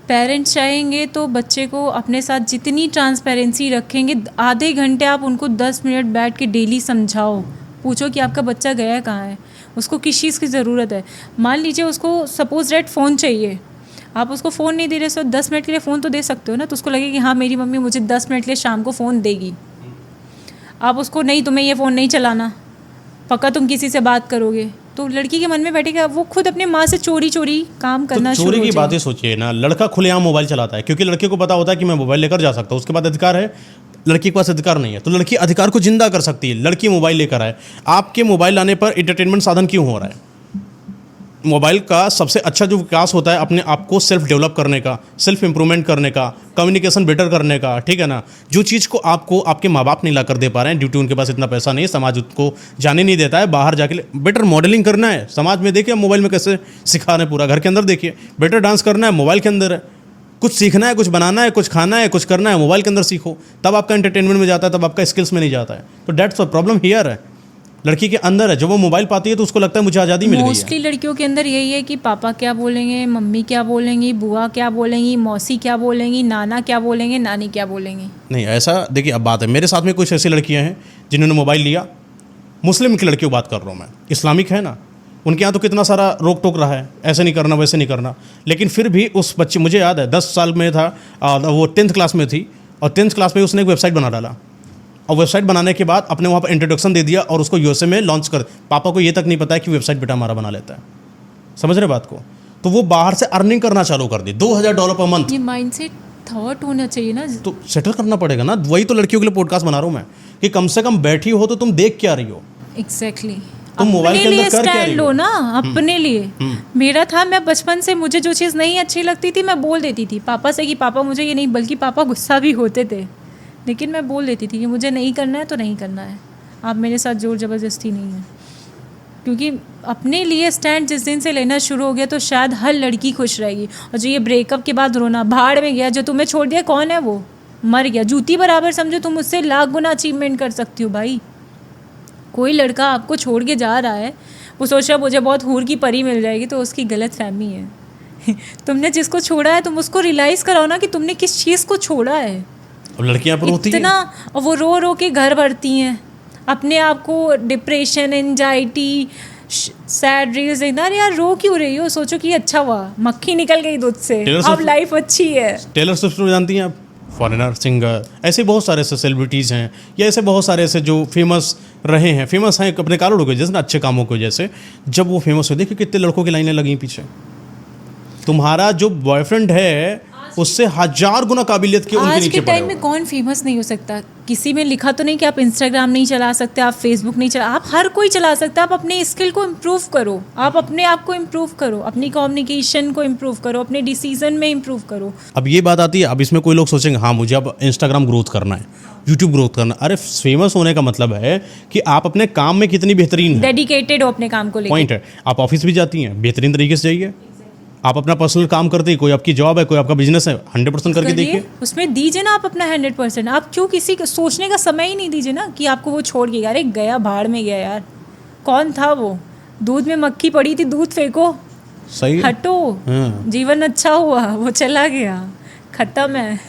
पेरेंट्स चाहेंगे तो बच्चे को अपने साथ जितनी ट्रांसपेरेंसी रखेंगे, आधे घंटे आप उनको 10 मिनट बैठ के डेली समझाओ, पूछो कि आपका बच्चा गया कहाँ है, उसको किस चीज़ की ज़रूरत है। मान लीजिए उसको सपोज डेट फ़ोन चाहिए, आप उसको फ़ोन नहीं दे रहे, सो 10 मिनट के लिए फ़ोन तो दे सकते हो ना, तो उसको लगे कि हाँ मेरी मम्मी मुझे 10 मिनट के लिए शाम को फ़ोन देगी। आप उसको नहीं, तुम्हें ये फ़ोन नहीं चलाना, पक्का तुम किसी से बात करोगे, तो लड़की के मन में बैठेगा, वो खुद अपने माँ से चोरी चोरी काम करना तो शुरू चोरी हो की जाएगी। बातें सोचिए ना, लड़का खुलेआम मोबाइल चलाता है क्योंकि लड़के को पता होता है कि मैं मोबाइल लेकर जा सकता हूँ, उसके बाद अधिकार है, लड़की के पास अधिकार नहीं है, तो लड़की अधिकार को जिंदा कर सकती है। लड़की मोबाइल लेकर आए, आपके मोबाइल लाने पर एंटरटेनमेंट साधन क्यों हो रहा है? मोबाइल का सबसे अच्छा जो विकास होता है अपने आप को सेल्फ डेवलप करने का, सेल्फ इंप्रूवमेंट करने का, कम्युनिकेशन बेटर करने का, ठीक है ना। जो चीज़ को आपको आपके माँ बाप नहीं ला कर दे पा रहे हैं, ड्यू टू उनके पास इतना पैसा नहीं है, समाज उसको जाने नहीं देता है, बाहर जाके बेटर मॉडलिंग करना है, समाज में देखिए मोबाइल में कैसे सिखा रहे हैं, पूरा घर के अंदर देखिए, बेटर डांस करना है मोबाइल के अंदर है, कुछ सीखना है, कुछ बनाना है, कुछ खाना है, कुछ करना है, मोबाइल के अंदर सीखो, तब आपका एंटरटेनमेंट में जाता है, तब आपका स्किल्स में नहीं जाता है। तो डेट्स द प्रॉब्लम हियर है, लड़की के अंदर है। जब वो मोबाइल पाती है तो उसको लगता है मुझे आज़ादी मिल गई है। मोस्टली लड़कियों के अंदर यही है कि पापा क्या बोलेंगे, मम्मी क्या बोलेंगी, बुआ क्या बोलेंगी, मौसी क्या बोलेंगी, नाना क्या बोलेंगे, नानी क्या बोलेंगी। नहीं ऐसा देखिए, अब बात है मेरे साथ में कुछ ऐसी लड़कियां हैं जिन्होंने मोबाइल लिया, मुस्लिम की लड़कियों की बात कर रहा हूँ मैं, इस्लामिक है ना, उनके यहाँ तो कितना सारा रोक टोक रहा है, ऐसे नहीं करना वैसे नहीं करना, लेकिन फिर भी उस बच्चे, मुझे याद है 10 साल में था, वो 10th क्लास में थी, और 10th क्लास में उसने एक वेबसाइट बना डाला, और वेबसाइट बनाने के बाद अपने वहाँ पर इंट्रोडक्शन दे दिया और उसको यूएसए में लॉन्च कर, पापा को ये तक नहीं पता है कि वेबसाइट बेटा हमारा बना लेता है। समझ रहे बात को? तो वो बाहर से अर्निंग करना चालू कर दी, $2000 पर मंथ। ये माइंडसेट थॉट होना चाहिए ना। तो सेटल करना पड़ेगा ना, वही तो लड़कियों के लिए पॉडकास्ट बना रहा हूँ मैं, कि कम से कम बैठी हो तो तुम देख क्या रही हो, एग्जैक्टली तुम मोबाइल के अंदर कर क्या रही स्टैंड हो? लो ना अपने लिए। मेरा था, मैं बचपन से मुझे जो चीज़ नहीं अच्छी लगती थी मैं बोल देती थी पापा से कि पापा मुझे ये नहीं, बल्कि पापा गुस्सा भी होते थे, लेकिन मैं बोल देती थी कि मुझे नहीं करना है तो नहीं करना है, आप मेरे साथ जोर ज़बरदस्ती नहीं है। क्योंकि अपने लिए स्टैंड जिस दिन से लेना शुरू हो गया तो शायद हर लड़की खुश रहेगी। और जो ये ब्रेकअप के बाद रोना, भाड़ में गया, जो तुम्हें छोड़ दिया कौन है वो, मर गया, जूती बराबर समझो, तुम उससे लाख गुना अचीवमेंट कर सकती हो भाई। कोई लड़का आपको छोड़ के जा रहा है, वो सोच रहा है मुझे बहुत हूर की परी मिल जाएगी, तो उसकी गलत फहमी है। तुमने जिसको छोड़ा है तुम उसको रियलाइज़ कराओ ना कि तुमने किस चीज़ को छोड़ा है। अब लड़कियां पर होती इतना, और वो रो रो के घर भरती हैं, अपने आप को डिप्रेशन, एंजाइटी, सैड रील्स देखना, अरे यार रो क्यों रही हो, सोचो कि अच्छा हुआ मक्खी निकल गई दूध से, अब लाइफ अच्छी है। टेलर स्विफ्ट को जानती हैं आप, फॉरेनर सिंगर, ऐसे बहुत सारे ऐसे सेलिब्रिटीज़ हैं, या ऐसे बहुत सारे ऐसे जो फेमस रहे हैं, फेमस हैं अपने कारणों की वजह से ना, अच्छे कामों की वजह से। जब वो फेमस हुए, देखिए कितने लड़कों की लाइनें लगी पीछे। तुम्हारा जो बॉयफ्रेंड है उससे 1000 गुना काबिलियत के उनके आज नीचे के पड़े टाइम हो। में कौन फेमस नहीं हो सकता? किसी में लिखा तो नहीं कि आप इंस्टाग्राम नहीं चला सकते, आप फेसबुक नहीं चला, आप हर कोई चला सकता है। आप अपने स्किल को इम्प्रूव करो, आप अपने आप को इम्प्रूव करो, अपनी कम्युनिकेशन को इम्प्रूव करो, अपने डिसीजन में इम्प्रूव करो। अब ये बात आती है, अब इसमें कोई लोग सोचेंगे हाँ मुझे अब इंस्टाग्राम ग्रोथ करना है, यूट्यूब ग्रोथ करना। अरे फेमस होने का मतलब है कि आप अपने काम में कितनी बेहतरीन है, डेडिकेटेड हो अपने काम को लेकर। पॉइंट है। आप ऑफिस भी जाती हैं, बेहतरीन तरीके से जाइए, आप अपना पर्सनल काम करते हैं, कोई आपकी जॉब है, कोई आपका बिजनेस है, 100% करके देखिए। उसमें दीजिए ना आप अपना 100%। आप क्यों किसी को सोचने का समय ही नहीं दीजिए ना कि आपको वो छोड़ के, अरे गया भाड़ में गया यार, कौन था वो, दूध में मक्खी पड़ी थी, दूध फेंको, सही है। हटो, हाँ। जीवन अच्छा हुआ, वो चला गया, खत्म है।